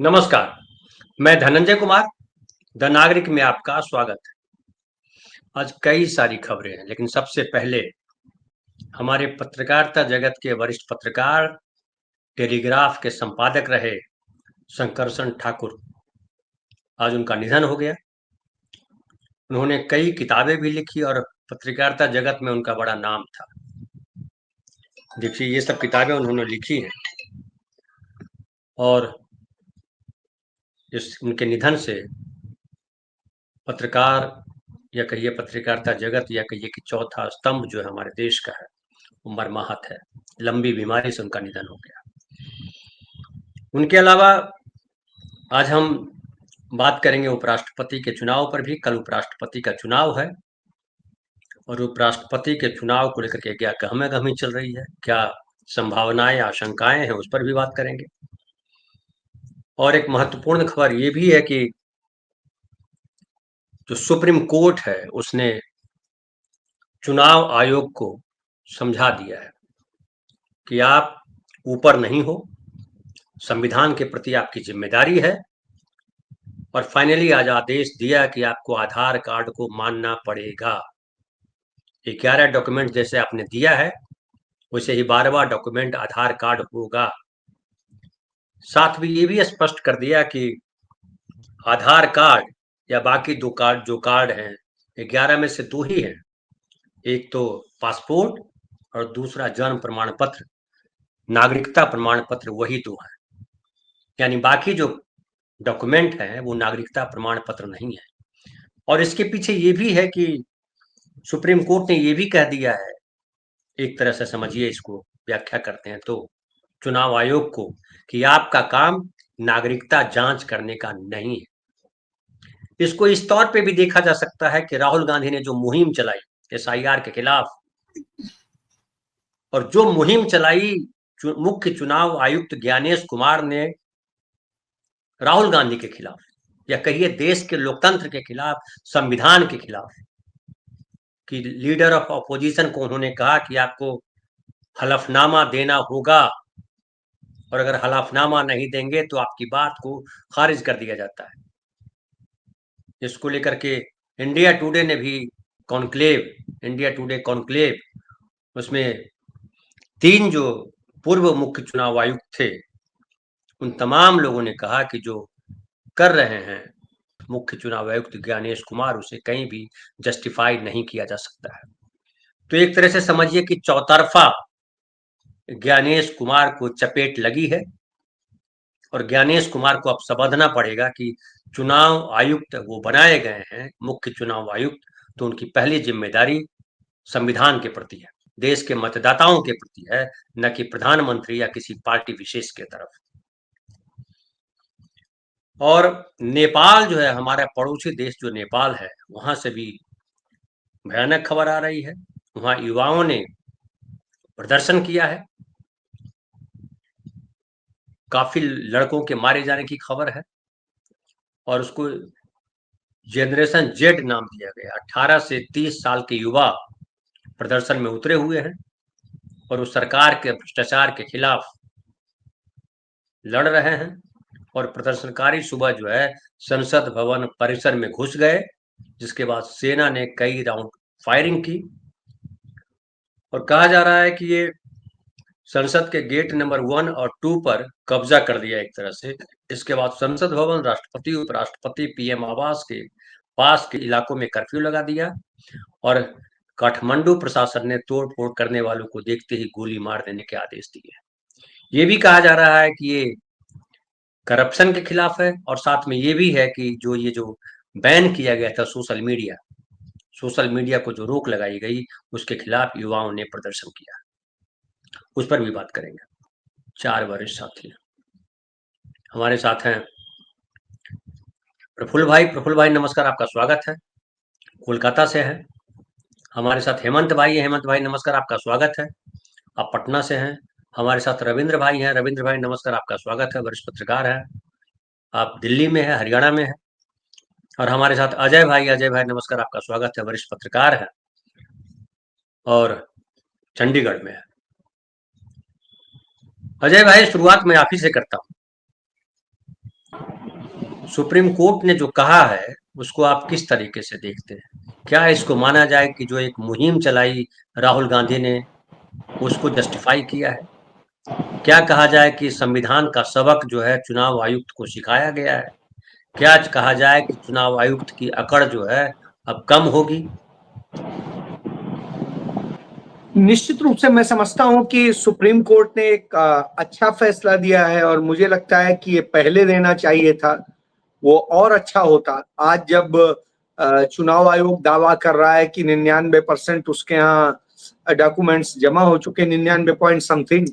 नमस्कार, मैं धनंजय कुमार, द नागरिक में आपका स्वागत है। आज कई सारी खबरें हैं, लेकिन सबसे पहले हमारे पत्रकारिता जगत के वरिष्ठ पत्रकार, टेलीग्राफ के संपादक रहे शंकरशन ठाकुर, आज उनका निधन हो गया। उन्होंने कई किताबें भी लिखी और पत्रकारिता जगत में उनका बड़ा नाम था। देखिए, ये सब किताबें उन्होंने लिखी हैं और इस उनके निधन से पत्रकार या कहिए पत्रकारिता जगत या कहिए कि चौथा स्तंभ जो है हमारे देश का है, वो मरमाहत है। लंबी बीमारी से उनका निधन हो गया। उनके अलावा आज हम बात करेंगे उपराष्ट्रपति के चुनाव पर भी। कल उपराष्ट्रपति का चुनाव है और उपराष्ट्रपति के चुनाव को लेकर के क्या गहमागहमी चल रही है, क्या संभावनाएं आशंकाएं हैं, उस पर भी बात करेंगे। और एक महत्वपूर्ण खबर ये भी है कि जो सुप्रीम कोर्ट है उसने चुनाव आयोग को समझा दिया है कि आप ऊपर नहीं हो, संविधान के प्रति आपकी जिम्मेदारी है। और फाइनली आज आदेश दिया कि आपको आधार कार्ड को मानना पड़ेगा। 11 डॉक्यूमेंट जैसे आपने दिया है वैसे ही 12वां डॉक्यूमेंट आधार कार्ड होगा। साथ में ये भी स्पष्ट कर दिया कि आधार कार्ड या बाकी दो कार्ड जो कार्ड हैं, 11 में से 2 ही हैं। एक तो पासपोर्ट और दूसरा जन्म प्रमाण पत्र, नागरिकता प्रमाण पत्र, वही 2 हैं। यानी बाकी जो डॉक्यूमेंट हैं वो नागरिकता प्रमाण पत्र नहीं है। और इसके पीछे ये भी है कि सुप्रीम कोर्ट ने ये भी कह दिया है, एक तरह से समझिए, इसको व्याख्या करते हैं तो चुनाव आयोग को, कि आपका काम नागरिकता जांच करने का नहीं है। इसको इस तौर पे भी देखा जा सकता है कि राहुल गांधी ने जो मुहिम चलाई एसआईआर के खिलाफ, और जो मुहिम चलाई मुख्य चुनाव आयुक्त ज्ञानेश कुमार ने राहुल गांधी के खिलाफ, या कहिए देश के लोकतंत्र के खिलाफ, संविधान के खिलाफ, कि लीडर ऑफ अपोजिशन को उन्होंने कहा कि आपको हलफनामा देना होगा और अगर हलफनामा नहीं देंगे तो आपकी बात को खारिज कर दिया जाता है। इसको लेकर के इंडिया टुडे ने भी इंडिया टुडे कॉन्क्लेव, उसमें 3 जो पूर्व मुख्य चुनाव आयुक्त थे उन तमाम लोगों ने कहा कि जो कर रहे हैं मुख्य चुनाव आयुक्त ज्ञानेश कुमार, उसे कहीं भी जस्टिफाई नहीं किया जा सकता है। तो एक तरह से समझिए कि चौतरफा ज्ञानेश कुमार को चपेट लगी है और ज्ञानेश कुमार को अब समझना पड़ेगा कि चुनाव आयुक्त वो बनाए गए हैं मुख्य चुनाव आयुक्त, तो उनकी पहली जिम्मेदारी संविधान के प्रति है, देश के मतदाताओं के प्रति है, न कि प्रधानमंत्री या किसी पार्टी विशेष के तरफ। और नेपाल जो है, हमारा पड़ोसी देश जो नेपाल है, वहां से भी भयानक खबर आ रही है। वहां युवाओं ने प्रदर्शन किया है, काफी लड़कों के मारे जाने की खबर है और उसको जनरेशन जेड नाम दिया गया। 18 से 30 साल के युवा प्रदर्शन में उतरे हुए हैं और उस सरकार के भ्रष्टाचार के खिलाफ लड़ रहे हैं। और प्रदर्शनकारी सुबह जो है संसद भवन परिसर में घुस गए, जिसके बाद सेना ने कई राउंड फायरिंग की और कहा जा रहा है कि ये संसद के गेट नंबर 1 और 2 पर कब्जा कर दिया एक तरह से। इसके बाद संसद भवन, राष्ट्रपति, उपराष्ट्रपति, पीएम आवास के पास के इलाकों में कर्फ्यू लगा दिया और काठमांडू प्रशासन ने तोड़ फोड़ करने वालों को देखते ही गोली मार देने के आदेश दिए। ये भी कहा जा रहा है कि ये करप्शन के खिलाफ है और साथ में ये भी है कि जो बैन किया गया था सोशल मीडिया को जो रोक लगाई गई, उसके खिलाफ युवाओं ने प्रदर्शन किया, उस पर भी बात करेंगे। 4 वरिष्ठ साथी हमारे साथ हैं। प्रफुल्ल भाई नमस्कार, आपका स्वागत है, कोलकाता से हैं। हमारे साथ हेमंत भाई है। हेमंत भाई नमस्कार, आपका स्वागत है, आप पटना से हैं। हमारे साथ रविंद्र भाई हैं। रविंद्र भाई नमस्कार, आपका स्वागत है, वरिष्ठ पत्रकार हैं, आप दिल्ली में है, हरियाणा में है। और हमारे साथ अजय भाई नमस्कार, आपका स्वागत है, वरिष्ठ पत्रकार है और चंडीगढ़ में है। अजय भाई, शुरुआत मैं आप ही से करता हूँ। सुप्रीम कोर्ट ने जो कहा है उसको आप किस तरीके से देखते हैं? क्या इसको माना जाए कि जो एक मुहिम चलाई राहुल गांधी ने उसको जस्टिफाई किया है? क्या कहा जाए कि संविधान का सबक जो है चुनाव आयुक्त को सिखाया गया है? क्या कहा जाए कि चुनाव आयुक्त की अकड़ जो है अब कम होगी? निश्चित रूप से मैं समझता हूं कि सुप्रीम कोर्ट ने एक अच्छा फैसला दिया है और मुझे लगता है कि ये पहले देना चाहिए था, वो और अच्छा होता। आज जब चुनाव आयोग दावा कर रहा है कि 99% उसके यहाँ डॉक्यूमेंट्स जमा हो चुके, 99 पॉइंट समथिंग,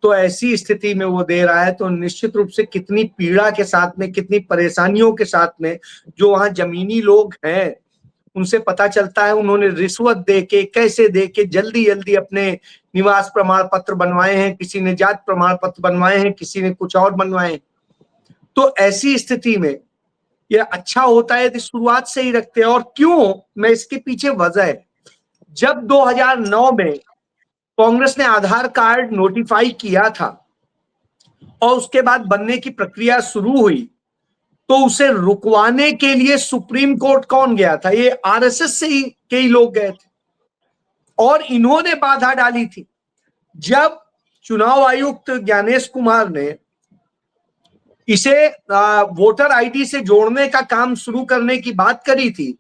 तो ऐसी स्थिति में वो दे रहा है तो निश्चित रूप से कितनी पीड़ा के साथ में, कितनी परेशानियों के साथ में जो वहां जमीनी लोग हैं उनसे पता चलता है। उन्होंने रिश्वत दे के, कैसे दे के जल्दी जल्दी अपने निवास प्रमाण पत्र बनवाए हैं, किसी ने जाति प्रमाण पत्र बनवाए हैं, किसी ने कुछ और बनवाए हैं। तो ऐसी स्थिति में यह अच्छा होता है यदि शुरुआत से ही रखते हैं। और क्यों, मैं इसके पीछे वजह है। जब 2009 में कांग्रेस ने आधार कार्ड नोटिफाई किया था और उसके बाद बनने की प्रक्रिया शुरू हुई, तो उसे रुकवाने के लिए सुप्रीम कोर्ट कौन गया था? ये आरएसएस से ही कई लोग गए थे और इन्होंने बाधा डाली थी। जब चुनाव आयुक्त ज्ञानेश कुमार ने इसे वोटर आईडी से जोड़ने का काम शुरू करने की बात करी थी,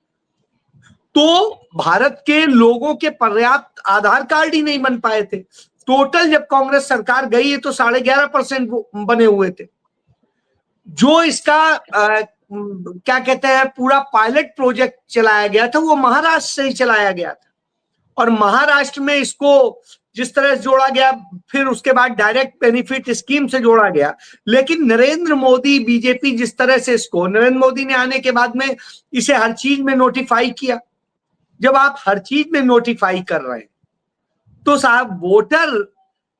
तो भारत के लोगों के पर्याप्त आधार कार्ड ही नहीं बन पाए थे। टोटल जब कांग्रेस सरकार गई है तो 11.5% बने हुए थे। जो इसका क्या कहते हैं पूरा पायलट प्रोजेक्ट चलाया गया था वो महाराष्ट्र से ही चलाया गया था और महाराष्ट्र में इसको जिस तरह से जोड़ा गया, फिर उसके बाद डायरेक्ट बेनिफिट स्कीम से जोड़ा गया। लेकिन नरेंद्र मोदी, बीजेपी जिस तरह से इसको, नरेंद्र मोदी ने आने के बाद में इसे हर चीज में नोटिफाई किया। जब आप हर चीज में नोटिफाई कर रहे हैं तो साहब वोटर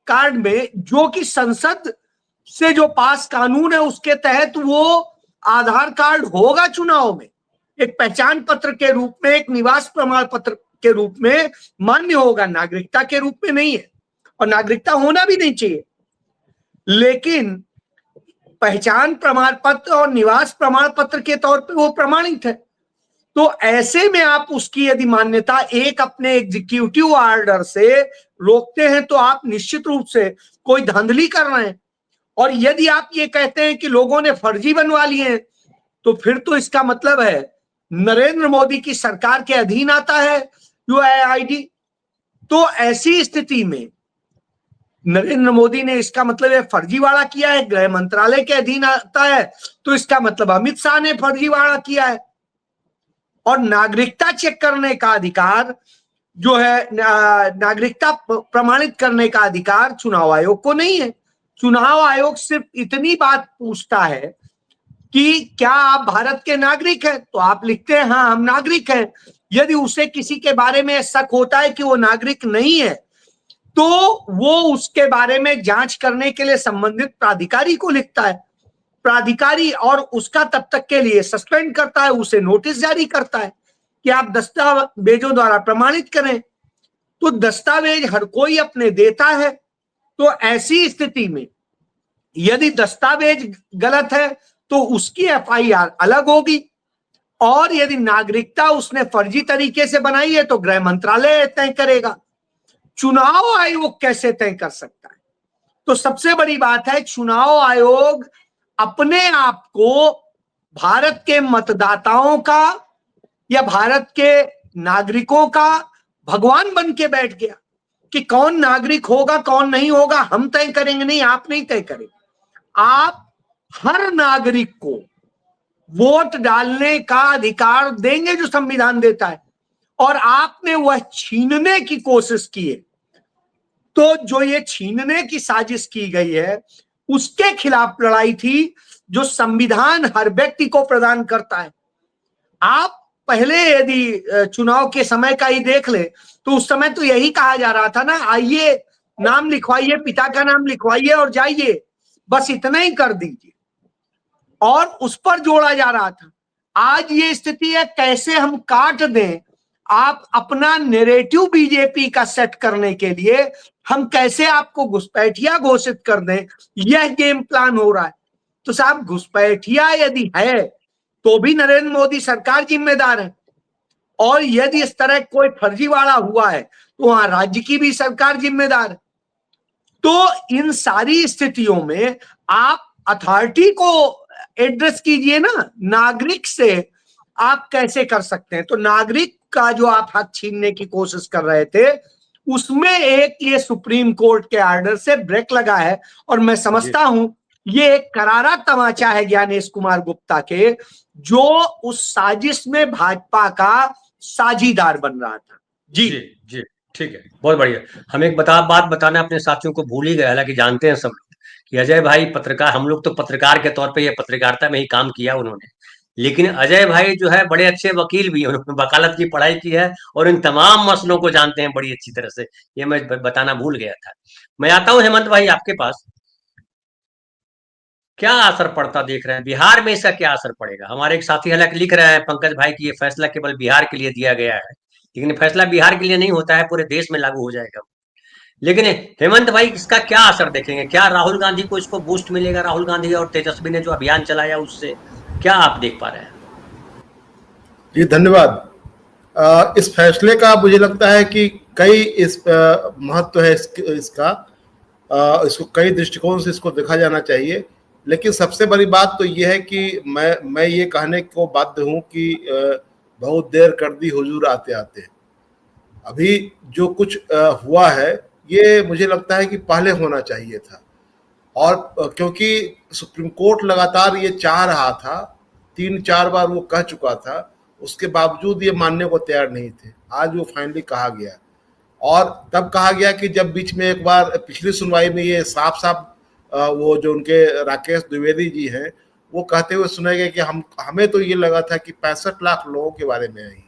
कार्ड में जो कि संसद से जो पास कानून है उसके तहत वो आधार कार्ड होगा चुनाव में, एक पहचान पत्र के रूप में, एक निवास प्रमाण पत्र के रूप में मान्य होगा, नागरिकता के रूप में नहीं है और नागरिकता होना भी नहीं चाहिए। लेकिन पहचान प्रमाण पत्र और निवास प्रमाण पत्र के तौर पे वो प्रमाणित है। तो ऐसे में आप उसकी यदि मान्यता एक अपने एग्जीक्यूटिव ऑर्डर से रोकते हैं तो आप निश्चित रूप से कोई धांधली कर रहे हैं। और यदि आप ये कहते हैं कि लोगों ने फर्जी बनवा लिए हैं तो फिर तो इसका मतलब है नरेंद्र मोदी की सरकार के अधीन आता है यूआईडी। तो ऐसी स्थिति में नरेंद्र मोदी ने, इसका मतलब है फर्जीवाड़ा किया है, गृह मंत्रालय के अधीन आता है तो इसका मतलब अमित शाह ने फर्जीवाड़ा किया है। और नागरिकता चेक करने का अधिकार जो है, नागरिकता प्रमाणित करने का अधिकार चुनाव आयोग को नहीं है। चुनाव आयोग सिर्फ इतनी बात पूछता है कि क्या आप भारत के नागरिक हैं, तो आप लिखते हैं हाँ हम नागरिक हैं। यदि उसे किसी के बारे में शक होता है कि वो नागरिक नहीं है तो वो उसके बारे में जांच करने के लिए संबंधित प्राधिकारी को लिखता है। प्राधिकारी और उसका तब तक के लिए सस्पेंड करता है, उसे नोटिस जारी करता है कि आप दस्तावेजों द्वारा प्रमाणित करें। तो दस्तावेज हर कोई अपने देता है। तो ऐसी स्थिति में यदि दस्तावेज गलत है तो उसकी एफआईआर अलग होगी और यदि नागरिकता उसने फर्जी तरीके से बनाई है तो गृह मंत्रालय तय करेगा। चुनाव आयोग कैसे तय कर सकता है? तो सबसे बड़ी बात है, चुनाव आयोग अपने आप को भारत के मतदाताओं का या भारत के नागरिकों का भगवान बन के बैठ गया कि कौन नागरिक होगा कौन नहीं होगा हम तय करेंगे। नहीं, आप नहीं तय करेंगे। आप हर नागरिक को वोट डालने का अधिकार देंगे जो संविधान देता है और आपने वह छीनने की कोशिश की है। तो जो ये छीनने की साजिश की गई है उसके खिलाफ लड़ाई थी जो संविधान हर व्यक्ति को प्रदान करता है। आप पहले यदि चुनाव के समय का ही देख ले तो उस समय तो यही कहा जा रहा था ना, आइए नाम लिखवाइए, पिता का नाम लिखवाइए और जाइए, बस इतना ही कर दीजिए और उस पर जोड़ा जा रहा था। आज ये स्थिति है, कैसे हम काट दें, आप अपना नैरेटिव बीजेपी का सेट करने के लिए हम कैसे आपको घुसपैठिया घोषित कर दें, यह गेम प्लान हो रहा है। तो साहब घुसपैठिया यदि है तो भी नरेंद्र मोदी सरकार जिम्मेदार है, और यदि इस तरह कोई फर्जीवाड़ा हुआ है तो वहां राज्य की भी सरकार जिम्मेदार है। तो इन सारी स्थितियों में आप अथॉरिटी को एड्रेस कीजिए ना, नागरिक से आप कैसे कर सकते हैं? तो नागरिक का जो आप हक छीनने की कोशिश कर रहे थे, उसमें एक ये सुप्रीम कोर्ट के ऑर्डर से ब्रेक लगा है, और मैं समझता हूं ये एक करारा तमाचा है ज्ञानेश कुमार गुप्ता के, जो उस साजिश में भाजपा का साझीदार बन रहा था। जी जी जी, ठीक है, बहुत बढ़िया। हम एक बात बताना अपने साथियों को भूल ही गए, हालांकि जानते हैं सब लोग कि अजय भाई पत्रकार, हम लोग तो पत्रकार के तौर पे ये पत्रकारिता में ही काम किया उन्होंने, लेकिन अजय भाई जो है बड़े अच्छे वकील भी हैं, उन्होंने वकालत की पढ़ाई की है और इन तमाम मसलों को जानते हैं बड़ी अच्छी तरह से। ये मैं बताना भूल गया था। मैं आता हूँ हेमंत भाई आपके पास। क्या असर पड़ता देख रहे हैं बिहार में, इसका क्या असर पड़ेगा? हमारे एक साथी हालांकि लिख रहे हैं पंकज भाई कि ये फैसला केवल बिहार के लिए दिया गया है, लेकिन फैसला बिहार के लिए नहीं होता है, पूरे देश में लागू हो जाएगा। लेकिन हेमंत भाई इसका क्या असर देखेंगे? क्या राहुल गांधी को इसको बूस्ट मिलेगा? राहुल गांधी और तेजस्वी ने जो अभियान चलाया उससे क्या आप देख पा रहे हैं? जी धन्यवाद। इस फैसले का मुझे लगता है कि कई इस महत्व है इसका, इसको कई दृष्टिकोण से इसको देखा जाना चाहिए। लेकिन सबसे बड़ी बात तो ये है कि मैं ये कहने को बाध्य हूँ कि बहुत देर कर दी हुजूर आते आते। अभी जो कुछ हुआ है ये मुझे लगता है कि पहले होना चाहिए था, और क्योंकि सुप्रीम कोर्ट लगातार ये चाह रहा था, 3-4 बार वो कह चुका था, उसके बावजूद ये मानने को तैयार नहीं थे। आज वो फाइनली कहा गया, और तब कहा गया कि जब बीच में एक बार पिछली सुनवाई में ये साफ साफ वो जो उनके राकेश द्विवेदी जी हैं वो कहते हुए सुने गए कि हमें तो ये लगा था कि 65 लाख लोगों के बारे में है ये।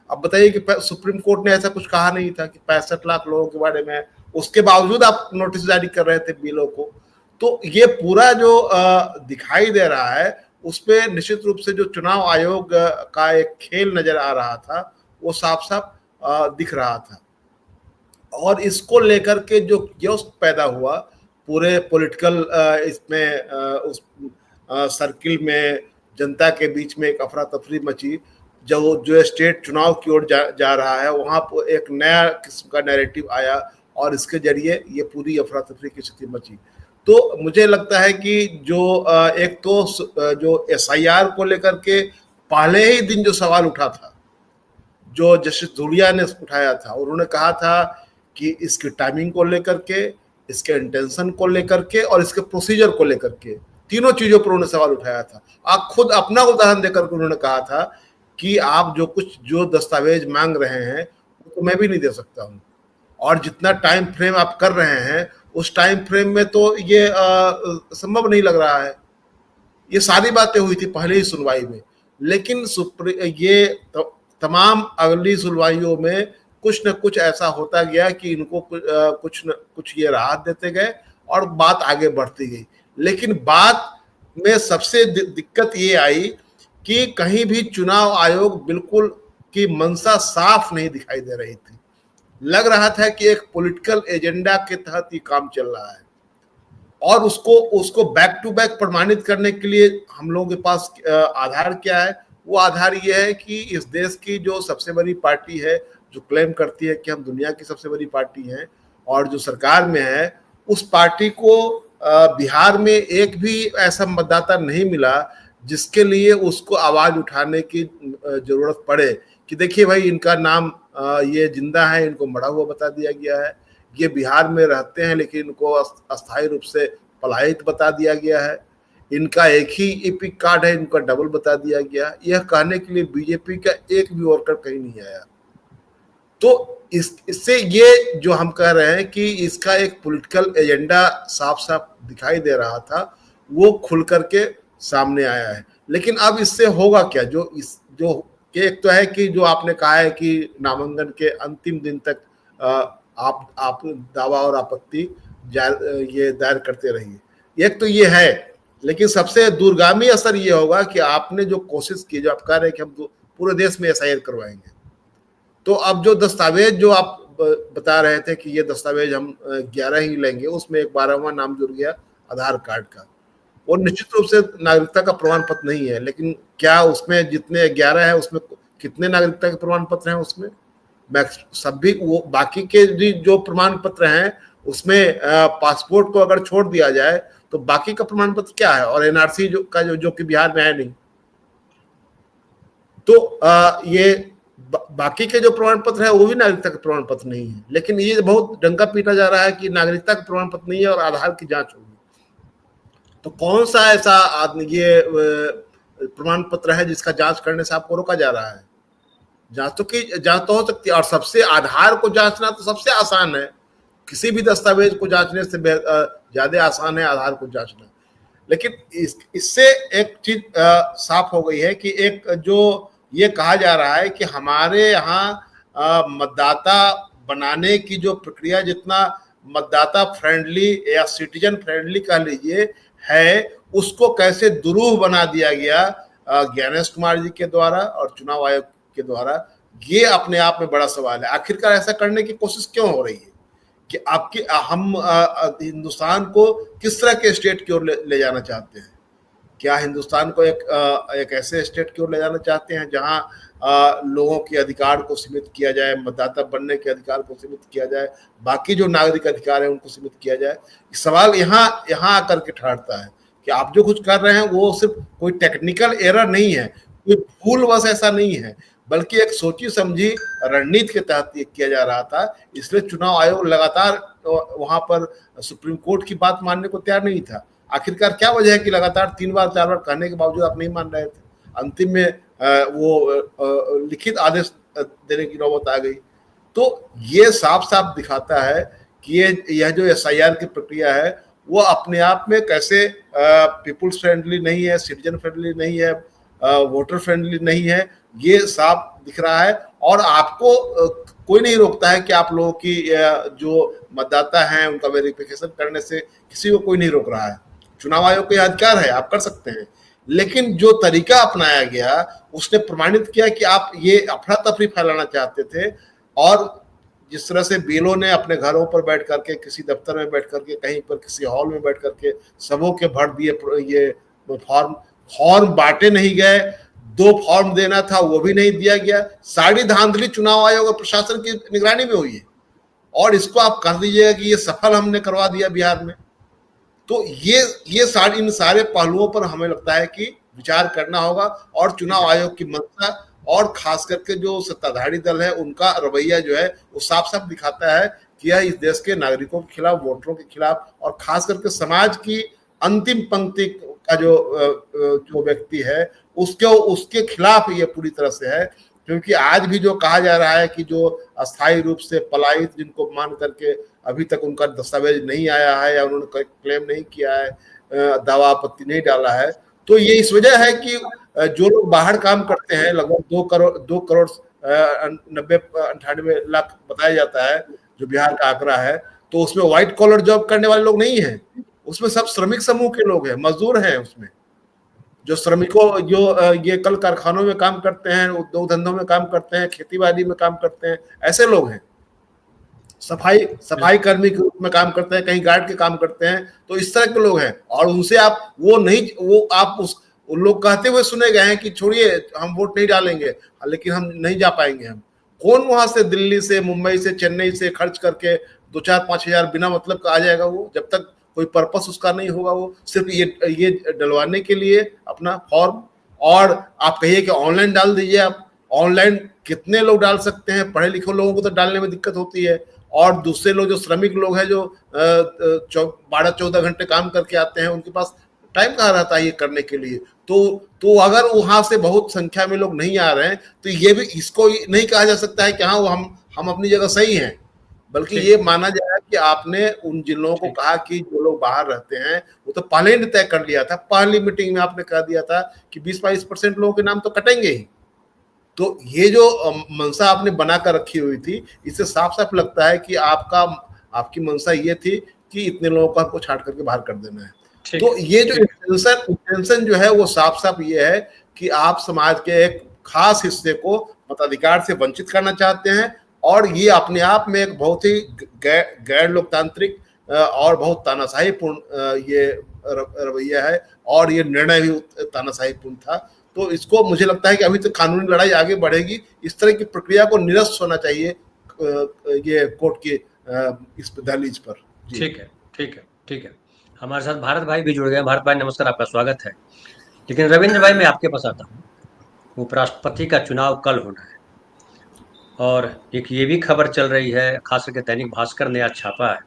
अब बताइए कि सुप्रीम कोर्ट ने ऐसा कुछ कहा नहीं था कि 65 लाख लोगों के बारे में है, उसके बावजूद आप नोटिस जारी कर रहे थे बिलों को। तो ये पूरा जो दिखाई दे रहा है उसपे निश्चित रूप से जो चुनाव आयोग का एक खेल नजर आ रहा था वो साफ साफ दिख रहा था, और इसको लेकर के जो जोश पैदा हुआ पूरे पॉलिटिकल इसमें उस सर्किल में, जनता के बीच में एक अफरा तफरी मची। जो स्टेट चुनाव की ओर जा रहा है वहां पर एक नया किस्म का नैरेटिव आया, और इसके जरिए ये पूरी अफरा तफरी की स्थिति मची। तो मुझे लगता है कि जो एक तो जो SIR को लेकर के पहले ही दिन जो सवाल उठा था, जो जस्टिस धूलिया ने उठाया था, उन्होंने कहा था कि इसकी टाइमिंग को लेकर के, इसके इंटेंशन को लेकर के और इसके प्रोसीजर को लेकर के, तीनों चीजों पर उन्होंने सवाल उठाया था। आप खुद अपना उदाहरण देकर के उन्होंने कहा था कि आप जो दस्तावेज मांग रहे हैं तो मैं भी नहीं दे सकता हूं, और जितना टाइम फ्रेम आप कर रहे हैं उस टाइम फ्रेम में तो ये संभव नहीं लग रहा है। ये सारी बातें हुई थी पहले ही सुनवाई में, लेकिन ये तमाम अगली सुनवाइयों में कुछ न कुछ ऐसा होता गया कि इनको कुछ न कुछ ये राहत देते गए और बात आगे बढ़ती गई। लेकिन बात में सबसे दिक्कत ये आई कि कहीं भी चुनाव आयोग बिल्कुल की मंशा साफ नहीं दिखाई दे रही थी। लग रहा था कि एक पॉलिटिकल एजेंडा के तहत ये काम चल रहा है, और उसको बैक टू बैक प्रमाणित करने के लिए हम लोगों के पास आधार क्या है? वो आधार ये है कि इस देश की जो सबसे बड़ी पार्टी है, जो क्लेम करती है कि हम दुनिया की सबसे बड़ी पार्टी हैं और जो सरकार में है, उस पार्टी को बिहार में एक भी ऐसा मतदाता नहीं मिला जिसके लिए उसको आवाज उठाने की जरूरत पड़े कि देखिए भाई इनका नाम ये जिंदा है, इनको मरा हुआ बता दिया गया है, ये बिहार में रहते हैं लेकिन इनको अस्थायी रूप से पलायित बता दिया गया है, इनका एक ही एपिक कार्ड है, इनका डबल बता दिया गया। यह कहने के लिए बीजेपी का एक भी वर्कर कहीं नहीं आया। तो इससे ये जो हम कह रहे हैं कि इसका एक पॉलिटिकल एजेंडा साफ साफ दिखाई दे रहा था, वो खुल करके सामने आया है। लेकिन अब इससे होगा क्या? जो एक तो है कि जो आपने कहा है कि नामांकन के अंतिम दिन तक आप दावा और आपत्ति ये दायर करते रहिए, एक तो ये है। लेकिन सबसे दूरगामी असर ये होगा कि आपने जो कोशिश की, जो आप कह रहे हैं कि हम पूरे देश में SIR करवाएंगे, तो अब जो दस्तावेज जो आप बता रहे थे कि ये दस्तावेज हम 11 ही लेंगे, उसमें एक 12वां नाम जुड़ गया आधार कार्ड का। वो निश्चित रूप से नागरिकता का प्रमाण पत्र नहीं है। लेकिन क्या उसमें जितने 11 है उसमें कितने नागरिकता के प्रमाण पत्र हैं? उसमें सभी वो बाकी के जो प्रमाण पत्र हैं उसमें पासपोर्ट को अगर छोड़ दिया जाए तो बाकी का प्रमाण पत्र क्या है? और एनआरसी जो कि बिहार में है नहीं। तो ये बाकी के जो प्रमाण पत्र है वो भी नागरिकता के प्रमाण पत्र नहीं है। लेकिन ये बहुत डंका पीटा जा रहा है कि नागरिकता का प्रमाण पत्र नहीं है और आधार की जांच होगी। तो कौन सा ऐसा ये प्रमाण पत्र है जिसका जांच करने से आपको रोका जा रहा है? जांच तो हो सकती है, और सबसे आधार को जांचना तो सबसे आसान है। किसी भी दस्तावेज को जांचने से ज्यादा आसान है आधार को जांचना। लेकिन इससे एक चीज साफ हो गई है कि एक जो ये कहा जा रहा है कि हमारे यहाँ मतदाता बनाने की जो प्रक्रिया जितना मतदाता फ्रेंडली या सिटीजन फ्रेंडली कह लीजिए है, उसको कैसे दुरूह बना दिया गया ज्ञानेश कुमार जी के द्वारा और चुनाव आयोग के द्वारा, ये अपने आप में बड़ा सवाल है। आखिरकार ऐसा करने की कोशिश क्यों हो रही है कि हम हिंदुस्तान को किस तरह के स्टेट की ओर ले जाना चाहते हैं? क्या हिंदुस्तान को एक ऐसे स्टेट की ओर ले जाना चाहते हैं जहां लोगों के अधिकार को सीमित किया जाए, मतदाता बनने के अधिकार को सीमित किया जाए, बाकी जो नागरिक अधिकार है उनको सीमित किया जाए? सवाल यहाँ आकर के ठहरता है कि आप जो कुछ कर रहे हैं वो सिर्फ कोई टेक्निकल एरर नहीं है, कोई भूल बस ऐसा नहीं है, बल्कि एक सोची समझी रणनीति के तहत ये किया जा रहा था। इसलिए चुनाव आयोग लगातार वहां पर सुप्रीम कोर्ट की बात मानने को तैयार नहीं था। आखिरकार क्या वजह है कि लगातार 3 बार 4 बार कहने के बावजूद आप नहीं मान रहे थे? अंतिम में वो लिखित आदेश देने की नौबत आ गई। तो ये साफ साफ दिखाता है कि यह जो SIR की प्रक्रिया है वो अपने आप में कैसे पीपुल्स फ्रेंडली नहीं है, सिटीजन फ्रेंडली नहीं है, वोटर फ्रेंडली नहीं है, ये साफ दिख रहा है। और आपको कोई नहीं रोकता है कि आप लोगों की जो मतदाता हैं उनका वेरिफिकेशन करने से किसी को कोई नहीं रोक रहा है। चुनाव आयोग का अधिकार है, आप कर सकते हैं। लेकिन जो तरीका अपनाया गया उसने प्रमाणित किया कि आप ये अफरा तफरी फैलाना चाहते थे। और जिस तरह से बीएलओ ने अपने घरों पर बैठ करके, किसी दफ्तर में बैठ करके, कहीं पर किसी हॉल में बैठ करके सबों के भर दिए ये फॉर्म बांटे नहीं गए, 2 फॉर्म देना था वो भी नहीं दिया गया। सारी धांधली चुनाव आयोग और प्रशासन की निगरानी में हुई है और इसको आप कह दीजिएगा कि ये सफल हमने करवा दिया बिहार में। तो ये इन सारे पहलुओं पर हमें लगता है कि विचार करना होगा। और चुनाव आयोग की मंशा और खास करके जो सत्ताधारी दल है उनका रवैया जो है वो साफ साफ दिखाता है कि यह इस देश के नागरिकों के खिलाफ, वोटरों के खिलाफ और खास करके समाज की अंतिम पंक्ति का जो व्यक्ति है उसके खिलाफ ये पूरी तरह से है। क्योंकि आज भी जो कहा जा रहा है कि जो अस्थायी रूप से पलायित जिनको मान करके अभी तक उनका दस्तावेज नहीं आया है या उन्होंने क्लेम नहीं किया है, दावा आपत्ति नहीं डाला है, तो ये इस वजह है कि जो लोग बाहर काम करते हैं, लगभग 2 करोड़ 98 लाख बताया जाता है जो बिहार का आंकड़ा है, तो उसमें व्हाइट कॉलर जॉब करने वाले लोग नहीं है, उसमें सब श्रमिक समूह के लोग हैं, मजदूर हैं उसमें, जो श्रमिकों जो ये कल कारखानों में काम करते हैं, उद्योग धंधों में काम करते हैं, खेती बाड़ी में काम करते हैं, ऐसे लोग हैं। सफाई कर्मी के रूप में काम करते हैं, कहीं गार्ड के काम करते हैं, तो इस तरह के लोग हैं। और उनसे आप उन लोग कहते हुए सुने गए हैं कि छोड़िए हम वोट नहीं डालेंगे, लेकिन हम नहीं जा पाएंगे। हम कौन वहां से दिल्ली से, मुंबई से, चेन्नई से खर्च करके 2-4-5 हजार बिना मतलब का आ जाएगा? वो जब तक कोई पर्पस उसका नहीं होगा, वो सिर्फ ये डलवाने के लिए अपना फॉर्म। और आप कहिए कि ऑनलाइन डाल दीजिए, आप ऑनलाइन कितने लोग डाल सकते हैं? पढ़े लिखे लोगों को तो डालने में दिक्कत होती है, और दूसरे लोग जो श्रमिक लोग हैं जो 12-14 घंटे काम करके आते हैं, उनके पास टाइम कहाँ रहता है ये करने के लिए? तो अगर वहां से बहुत संख्या में लोग नहीं आ रहे हैं तो ये भी इसको नहीं कहा जा सकता है कि हाँ हम अपनी जगह सही हैं, बल्कि ये माना जाए कि आपने जिन लोगों को कहा कि जो लोग बाहर रहते हैं वो तो पहले ही तय कर लिया था, पहली मीटिंग में आपने कह दिया था कि 20-22% लोगों के नाम तो कटेंगे ही। तो ये जो मंशा आपने बनाकर रखी हुई थी, इससे साफ साफ लगता है कि आपकी मंशा ये थी कि इतने लोगों को आपको छाट करके बाहर कर देना है। तो ये जो इंटेंशन जो है वो साफ साफ ये है कि आप समाज के एक खास हिस्से को मताधिकार से वंचित करना चाहते हैं, और ये अपने आप में एक बहुत ही गैर लोकतांत्रिक और बहुत तानाशाही पूर्ण ये रवैया है और ये निर्णय भी तानाशाहीपूर्ण था। तो इसको मुझे लगता है कि अभी तो कानूनी लड़ाई आगे बढ़ेगी। इस तरह की प्रक्रिया को निरस्त होना चाहिए ये कोर्ट के इस दहलीज पर। ठीक है, ठीक है, ठीक है। हमारे साथ भारत भाई भी जुड़ गए। भारत भाई नमस्कार, आपका स्वागत है। लेकिन रविंद्र भाई, मैं आपके पास आता हूँ। उपराष्ट्रपति का चुनाव कल होना है और एक ये भी खबर चल रही है, खास करके दैनिक भास्कर ने आज छापा है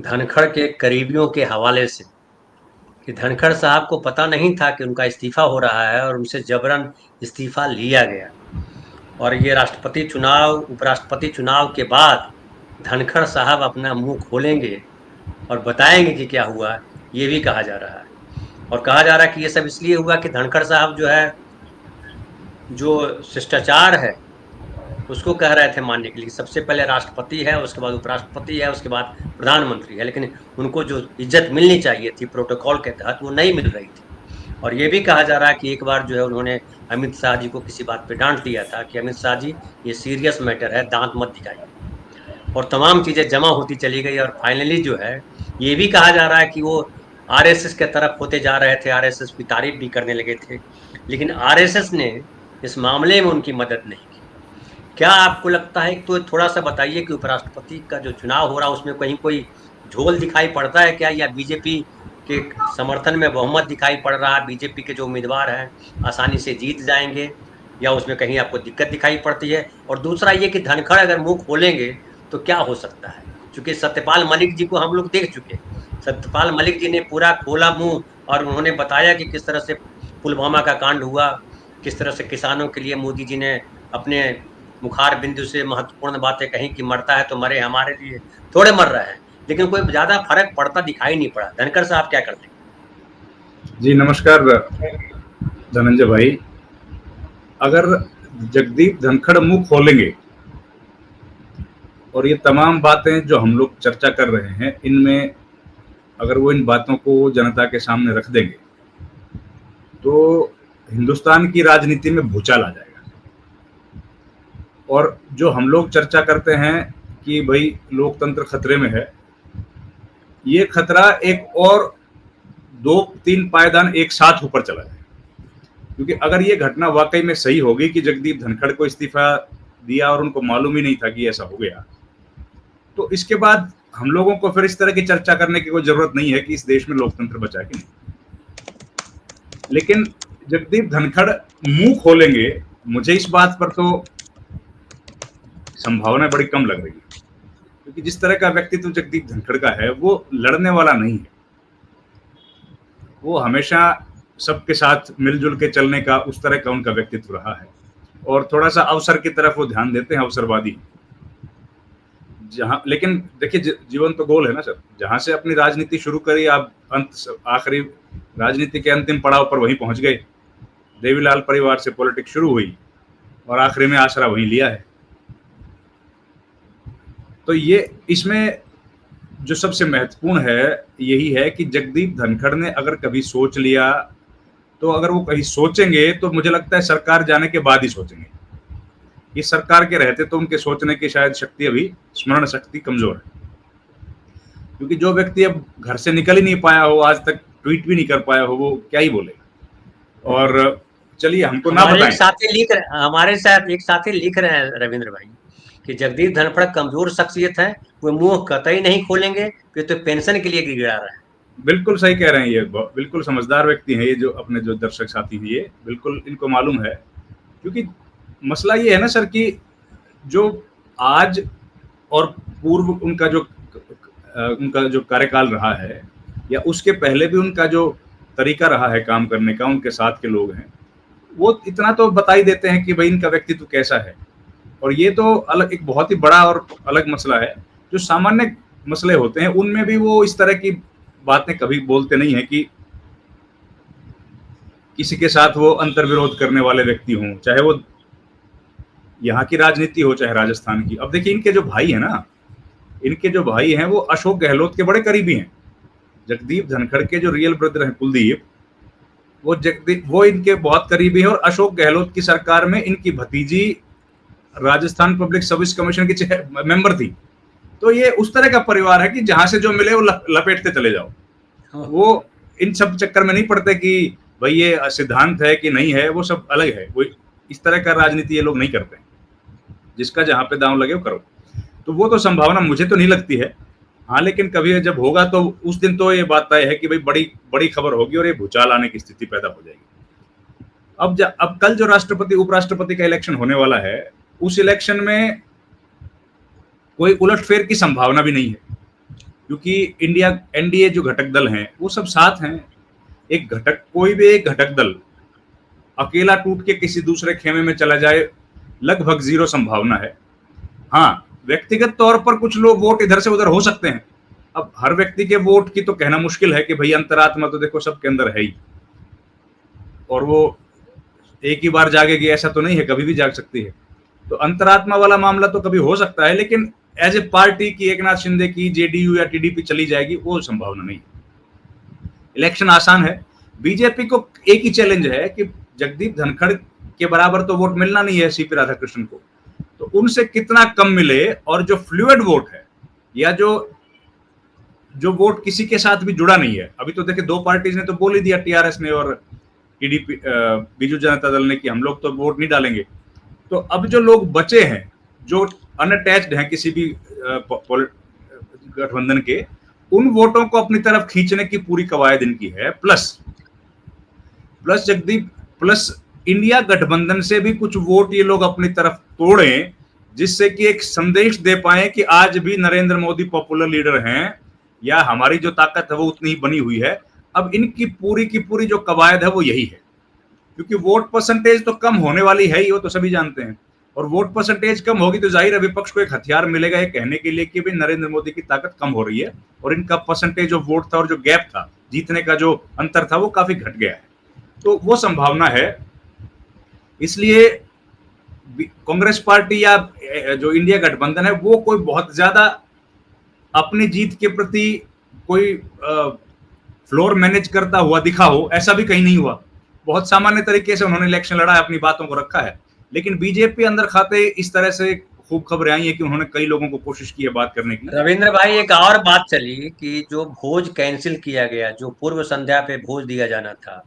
धनखड़ के करीबियों के हवाले से, कि धनखड़ साहब को पता नहीं था कि उनका इस्तीफा हो रहा है और उनसे जबरन इस्तीफा लिया गया। और ये राष्ट्रपति चुनाव, उपराष्ट्रपति चुनाव के बाद धनखड़ साहब अपना मुंह खोलेंगे और बताएंगे कि क्या हुआ, ये भी कहा जा रहा है। और कहा जा रहा है कि ये सब इसलिए हुआ कि धनखड़ साहब जो है, जो शिष्टाचार है उसको कह रहे थे मानने के लिए। सबसे पहले राष्ट्रपति है, उसके बाद उपराष्ट्रपति है, उसके बाद प्रधानमंत्री है, लेकिन उनको जो इज्जत मिलनी चाहिए थी प्रोटोकॉल के तहत वो नहीं मिल रही थी। और ये भी कहा जा रहा है कि एक बार जो है उन्होंने अमित शाह जी को किसी बात पे डांट दिया था कि अमित शाह जी ये सीरियस मैटर है, दांत मत दिखाइए। और तमाम चीज़ें जमा होती चली गई और फाइनली जो है ये भी कहा जा रहा है कि वो आरएसएस के तरफ होते जा रहे थे, आरएसएस की तारीफ भी करने लगे थे, लेकिन आरएसएस ने इस मामले में उनकी मदद नहीं की। क्या आपको लगता है, तो थोड़ा सा बताइए कि उपराष्ट्रपति का जो चुनाव हो रहा है उसमें कहीं कोई झोल दिखाई पड़ता है क्या, या बीजेपी के समर्थन में बहुमत दिखाई पड़ रहा है, बीजेपी के जो उम्मीदवार हैं आसानी से जीत जाएंगे, या उसमें कहीं आपको दिक्कत दिखाई पड़ती है? और दूसरा ये कि धनखड़ अगर मुंह खोलेंगे तो क्या हो सकता है, क्योंकि सत्यपाल मलिक जी को हम लोग देख चुके हैं। सत्यपाल मलिक जी ने पूरा खोला मुंह और उन्होंने बताया कि किस तरह से पुलवामा का कांड हुआ, किस तरह से किसानों के लिए मोदी जी ने अपने मुखार बिंदु से महत्वपूर्ण बातें कही कि मरता है तो मरे, हमारे लिए थोड़े मर रहे हैं, लेकिन कोई ज्यादा फर्क पड़ता दिखाई नहीं पड़ा। धनखड़ साहब क्या करते हैं? जी नमस्कार धनंजय भाई। अगर जगदीप धनखड़ मुंह खोलेंगे और ये तमाम बातें जो हम लोग चर्चा कर रहे हैं इनमें अगर वो इन बातों को जनता के सामने रख देंगे तो हिंदुस्तान की राजनीति में भूचाल आ जाएगा। और जो हम लोग चर्चा करते हैं कि भाई लोकतंत्र खतरे में है, ये खतरा एक और 2-3 पायदान एक साथ ऊपर चला जाए। क्योंकि अगर ये घटना वाकई में सही होगी कि जगदीप धनखड़ को इस्तीफा दिया और उनको मालूम ही नहीं था कि ऐसा हो गया, तो इसके बाद हम लोगों को फिर इस तरह की चर्चा करने की कोई जरूरत नहीं है कि इस देश में लोकतंत्र बचा कि नहीं। लेकिन जगदीप धनखड़ मुंह खोलेंगे, मुझे इस बात पर तो संभावना बड़ी कम लग रही है, क्योंकि जिस तरह का व्यक्तित्व जगदीप धनखड़ का है वो लड़ने वाला नहीं है। वो हमेशा सबके साथ मिलजुल के चलने का उस तरह का उनका व्यक्तित्व रहा है और थोड़ा सा अवसर की तरफ वो ध्यान देते हैं, अवसरवादी। जहाँ लेकिन देखिए जीवन तो गोल है ना सर, जहां से अपनी राजनीति शुरू करी आप आखिरी राजनीति के अंतिम पड़ाव पर वहीं पहुंच गए। देवीलाल परिवार से पॉलिटिक्स शुरू हुई और आखिरी में आसरा वहीं लिया है। तो ये इसमें जो सबसे महत्वपूर्ण है यही है कि जगदीप धनखड़ ने अगर कभी सोच लिया, तो अगर वो कहीं सोचेंगे तो मुझे लगता है सरकार जाने के बाद ही सोचेंगे। इस सरकार के रहते तो उनके सोचने की शायद शक्ति, अभी स्मरण शक्ति कमजोर है। क्योंकि जो व्यक्ति अब घर से निकल ही नहीं पाया हो, आज तक ट्वीट भी नहीं कर पाया हो, वो क्या ही बोलेगा। और चलिए हमको ना बताएं। हमारे साथ एक साथी लिख रहे हैं रविंद्र भाई कि जगदीप धनखड़ कमजोर शख्सियत है, वो मुंह कतई नहीं खोलेंगे, कि तो पेंशन के लिए गिड़ा रहा है। बिल्कुल सही कह रहे हैं, ये बिल्कुल समझदार व्यक्ति हैं ये जो अपने जो दर्शक साथी हैं, ये बिल्कुल इनको मालूम है। क्योंकि मसला ये है ना सर कि जो आज और पूर्व उनका जो कार्यकाल रहा है या उसके पहले भी उनका जो तरीका रहा है काम करने का, उनके साथ के लोग हैं वो इतना तो बता ही देते हैं कि भाई इनका व्यक्तित्व कैसा है। और ये तो अलग एक बहुत ही बड़ा और अलग मसला है। जो सामान्य मसले होते हैं उनमें भी वो इस तरह की बातें कभी बोलते नहीं है कि किसी के साथ वो अंतर्विरोध करने वाले व्यक्ति हों, चाहे वो यहाँ की राजनीति हो चाहे राजस्थान की। अब देखिए इनके जो भाई है ना, इनके जो भाई हैं वो अशोक गहलोत के बड़े करीबी हैं। जगदीप धनखड़ के जो रियल ब्रदर हैं कुलदीप, वो इनके बहुत करीबी हैं। और अशोक गहलोत की सरकार में इनकी भतीजी राजस्थान पब्लिक सर्विस कमीशन की मेंबर थी। तो ये उस तरह का परिवार है कि जहां से जो मिले वो लपेटते चले जाओ। वो इन सब चक्कर में नहीं पड़ते कि भाई ये सिद्धांत है कि नहीं है, वो सब अलग है। वो इस तरह का राजनीति ये लोग नहीं करते, जिसका जहां पे दांव लगे वो करो। तो वो तो संभावना मुझे तो नहीं लगती है। हाँ, लेकिन कभी जब होगा तो उस दिन तो ये बात तय है कि भाई बड़ी बड़ी खबर होगी और ये भूचाल आने की स्थिति पैदा हो जाएगी। अब कल जो राष्ट्रपति उपराष्ट्रपति का इलेक्शन होने वाला है, उस इलेक्शन में कोई उलटफेर की संभावना भी नहीं है, क्योंकि इंडिया एनडीए जो घटक दल हैं वो सब साथ हैं। कोई भी एक घटक दल अकेला टूट के किसी दूसरे खेमे में चला जाए, लगभग 0 संभावना है। हाँ, व्यक्तिगत तौर पर कुछ लोग वोट इधर से उधर हो सकते हैं। अब हर व्यक्ति के वोट की तो कहना मुश्किल है कि भाई अंतरात्मा तो देखो सबके अंदर है ही, और वो एक ही बार जागेगी ऐसा तो नहीं है, कभी भी जाग सकती है। तो अंतरात्मा वाला मामला तो कभी हो सकता है, लेकिन एज ए पार्टी की एकनाथ शिंदे की जेडीयू या टीडीपी चली जाएगी, वो संभावना नहीं है। इलेक्शन आसान है। बीजेपी को एक ही चैलेंज है कि जगदीप धनखड़ के बराबर तो वोट मिलना नहीं है सीपी राधाकृष्णन को, तो उनसे कितना कम मिले, और जो फ्लूइड वोट है या जो वोट किसी के साथ भी जुड़ा नहीं है। अभी तो देखिए 2 पार्टीज ने तो बोल ही दिया, टीआरएस ने और टीडीपी बीजू जनता दल ने, कि हम लोग तो वोट नहीं डालेंगे। तो अब जो लोग बचे हैं जो अनअटैच्ड हैं किसी भी गठबंधन के, उन वोटों को अपनी तरफ खींचने की पूरी कवायद इनकी है। प्लस इंडिया गठबंधन से भी कुछ वोट ये लोग अपनी तरफ तोड़ें, जिससे कि एक संदेश दे पाए कि आज भी नरेंद्र मोदी पॉपुलर लीडर हैं, या हमारी जो ताकत है वो उतनी ही बनी हुई है। अब इनकी पूरी की पूरी जो कवायद है वो यही है, क्योंकि वोट परसेंटेज तो कम होने वाली है ही, वो तो सभी जानते हैं। और वोट परसेंटेज कम होगी तो जाहिर है विपक्ष को एक हथियार मिलेगा ये कहने के लिए कि भाई नरेंद्र मोदी की ताकत कम हो रही है, और इनका परसेंटेज ऑफ वोट था और जो गैप था, जीतने का जो अंतर था, वो काफी घट गया है। तो वो संभावना है। इसलिए कांग्रेस पार्टी या जो इंडिया गठबंधन है, वो कोई बहुत ज्यादा अपनी जीत के प्रति कोई फ्लोर मैनेज करता हुआ दिखा हो, ऐसा भी कहीं नहीं हुआ। बहुत सामान्य तरीके से उन्होंने इलेक्शन लड़ा है, अपनी बातों को रखा है। लेकिन बीजेपी अंदर खाते इस तरह से खूब खबरें आई है कि उन्होंने कई लोगों को कोशिश की है बात करने की। रविंद्र भाई, एक और बात चली कि जो भोज कैंसिल किया गया, जो पूर्व संध्या पे भोज दिया जाना था,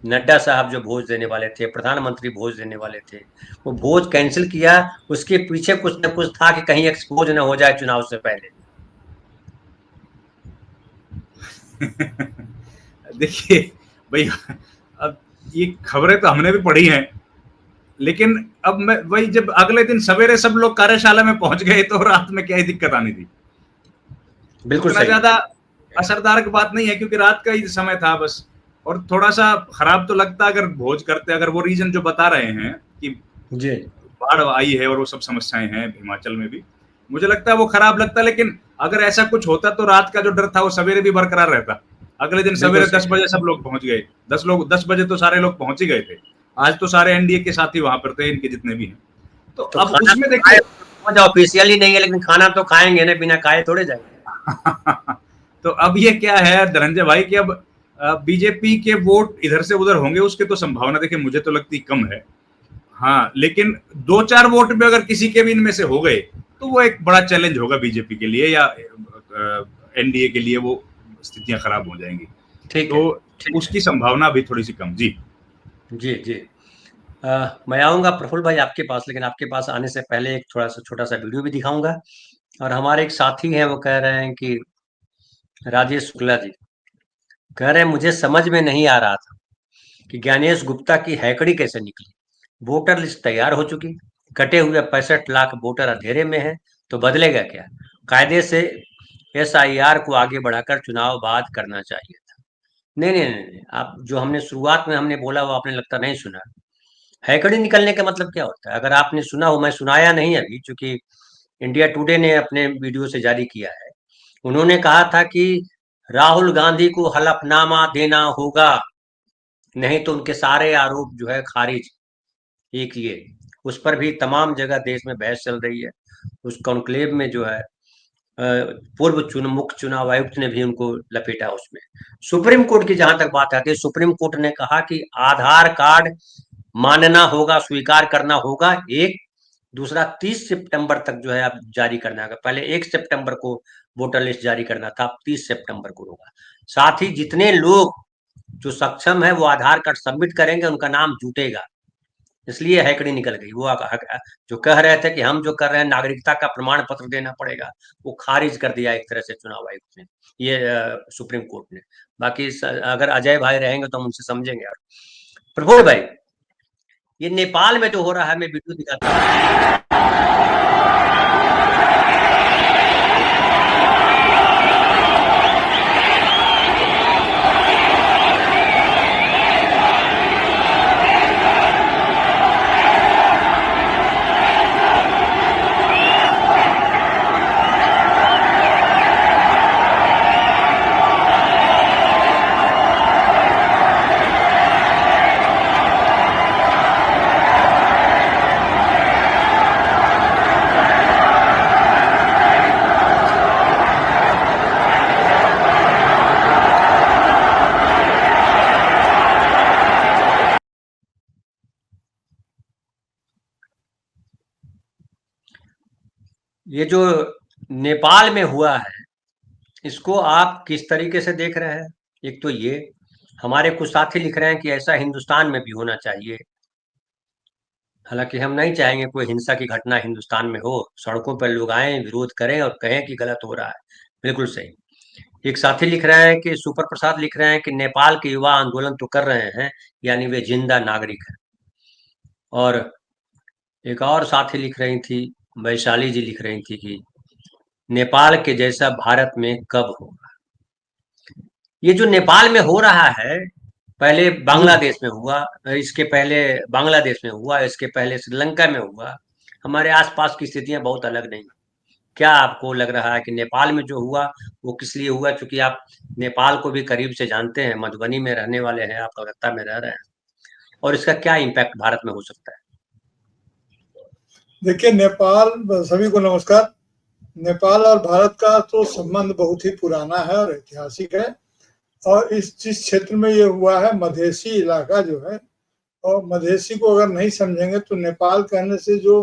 नड्डा साहब जो भोज देने वाले थे, प्रधानमंत्री भोज देने वाले थे, वो भोज कैंसिल किया। उसके पीछे कुछ न कुछ था कि कहीं एक्सपोज न हो जाए चुनाव से पहले। देखिए भाई, अब ये खबरें तो हमने भी पढ़ी हैं, लेकिन अब मैं वही, जब अगले दिन सवेरे सब लोग कार्यशाला में पहुंच गए तो रात में क्या ही दिक्कत आनी थी। बिल्कुल इतना ज्यादा असरदार की बात नहीं है, क्योंकि रात का ही समय था बस। और थोड़ा सा खराब तो लगता अगर भोज करते, अगर वो रीजन जो बता रहे हैं कि जी, बाढ़ आई है और वो सब समस्याएं हैं हिमाचल में भी, मुझे लगता है वो खराब लगता। लेकिन अगर ऐसा कुछ होता तो रात का जो डर था वो सवेरे भी बरकरार रहता। अगले दिन सवेरे 10 बजे सब लोग पहुंच गए। 10 बजे तो सारे लोग पहुंच ही गए थे। आज तो सारे एनडीए के साथी वहां पर थे, इनके जितने भी हैं। तो अब उसमें देखिए, ऑफिशियली नहीं है, लेकिन खाना तो खाएंगे ना, बिना खाए थोड़े जाएंगे। तो अब ये क्या है धनंजय भाई, कि अब बीजेपी के वोट इधर से उधर होंगे, उसके तो संभावना देखिए मुझे तो लगती कम है। हाँ, लेकिन 2-4 वोट भी अगर किसी के भी इनमें से हो गए तो वो एक बड़ा चैलेंज होगा बीजेपी के लिए या एनडीए के लिए, वो स्थितियां खराब हो जाएंगी। तो उसकी संभावना भी थोड़ी सी कम। जी जी जी। मैं आऊंगा प्रफुल्ल भाई आपके पास, लेकिन आपके पास आने से पहले एक थोड़ा सा छोटा सा वीडियो भी दिखाऊंगा। और हमारे एक साथी हैं, वो कह रहे हैं कि राजेश शुक्ला जी कह रहे हैं, मुझे समझ में नहीं आ रहा था कि ज्ञानेश गुप्ता की हैकड़ी कैसे निकली। वोटर लिस्ट तैयार हो चुकी, कटे हुए 65 लाख वोटर अंधेरे में है, तो बदलेगा क्या? कायदे से SIR को आगे बढ़ाकर चुनाव बाद करना चाहिए था। नहीं नहीं नहीं, आप जो हमने शुरुआत में हमने बोला वो आपने लगता नहीं सुना। हैकड़ी निकलने का मतलब क्या होता है? अगर आपने सुना हो, मैं सुनाया नहीं अभी, क्योंकि इंडिया टुडे ने अपने वीडियो से जारी किया है। उन्होंने कहा था कि राहुल गांधी को हलफनामा देना होगा, नहीं तो उनके सारे आरोप जो है खारिज। एक ये, उस पर भी तमाम जगह देश में बहस चल रही है। उस कॉन्क्लेव में जो है पूर्व मुख्य चुनाव आयुक्त ने भी उनको लपेटा उसमें। सुप्रीम कोर्ट की जहां तक बात आती है, सुप्रीम कोर्ट ने कहा कि आधार कार्ड मानना होगा, स्वीकार करना होगा। एक दूसरा 30 सितंबर तक जो है आप जारी करना होगा। पहले 1 सितंबर को वोटर लिस्ट जारी करना था, अब 30 सितंबर को होगा। साथ ही जितने लोग जो सक्षम है वो आधार कार्ड सबमिट करेंगे, उनका नाम जुटेगा। इसलिए हैकड़ी निकल गई। वो जो कह रहे थे कि हम जो कर रहे हैं नागरिकता का प्रमाण पत्र देना पड़ेगा, वो खारिज कर दिया एक तरह से चुनाव आयोग ने, ये सुप्रीम कोर्ट ने। बाकी अगर अजय भाई रहेंगे तो हम उनसे समझेंगे। यार प्रफुल्ल भाई, ये नेपाल में जो हो रहा है, मैं वीडियो दिखाता हूँ। ये जो नेपाल में हुआ है, इसको आप किस तरीके से देख रहे हैं? एक तो ये हमारे कुछ साथी लिख रहे हैं कि ऐसा हिंदुस्तान में भी होना चाहिए। हालांकि हम नहीं चाहेंगे कोई हिंसा की घटना हिंदुस्तान में हो, सड़कों पर लोग आए, विरोध करें और कहें कि गलत हो रहा है। बिल्कुल सही। एक साथी लिख रहे हैं कि सुपर प्रसाद लिख रहे हैं कि नेपाल के युवा आंदोलन तो कर रहे हैं, यानी वे जिंदा नागरिक हैं। और एक और साथी लिख रही थी, वैशाली जी लिख रही थी कि नेपाल के जैसा भारत में कब होगा। ये जो नेपाल में हो रहा है, पहले बांग्लादेश में हुआ, इसके पहले बांग्लादेश में हुआ, इसके पहले श्रीलंका में हुआ। हमारे आसपास की स्थितियां बहुत अलग नहीं। क्या आपको लग रहा है कि नेपाल में जो हुआ वो किस लिए हुआ? क्योंकि आप नेपाल को भी करीब से जानते हैं, मधुबनी में रहने वाले हैं, आप कलकत्ता में रह रहे हैं, और इसका क्या इम्पैक्ट भारत में हो सकता है? देखिए, नेपाल, सभी को नमस्कार। नेपाल और भारत का तो संबंध बहुत ही पुराना है और ऐतिहासिक है। और इस जिस क्षेत्र में ये हुआ है, मधेसी इलाका जो है, और मधेसी को अगर नहीं समझेंगे तो नेपाल कहने से जो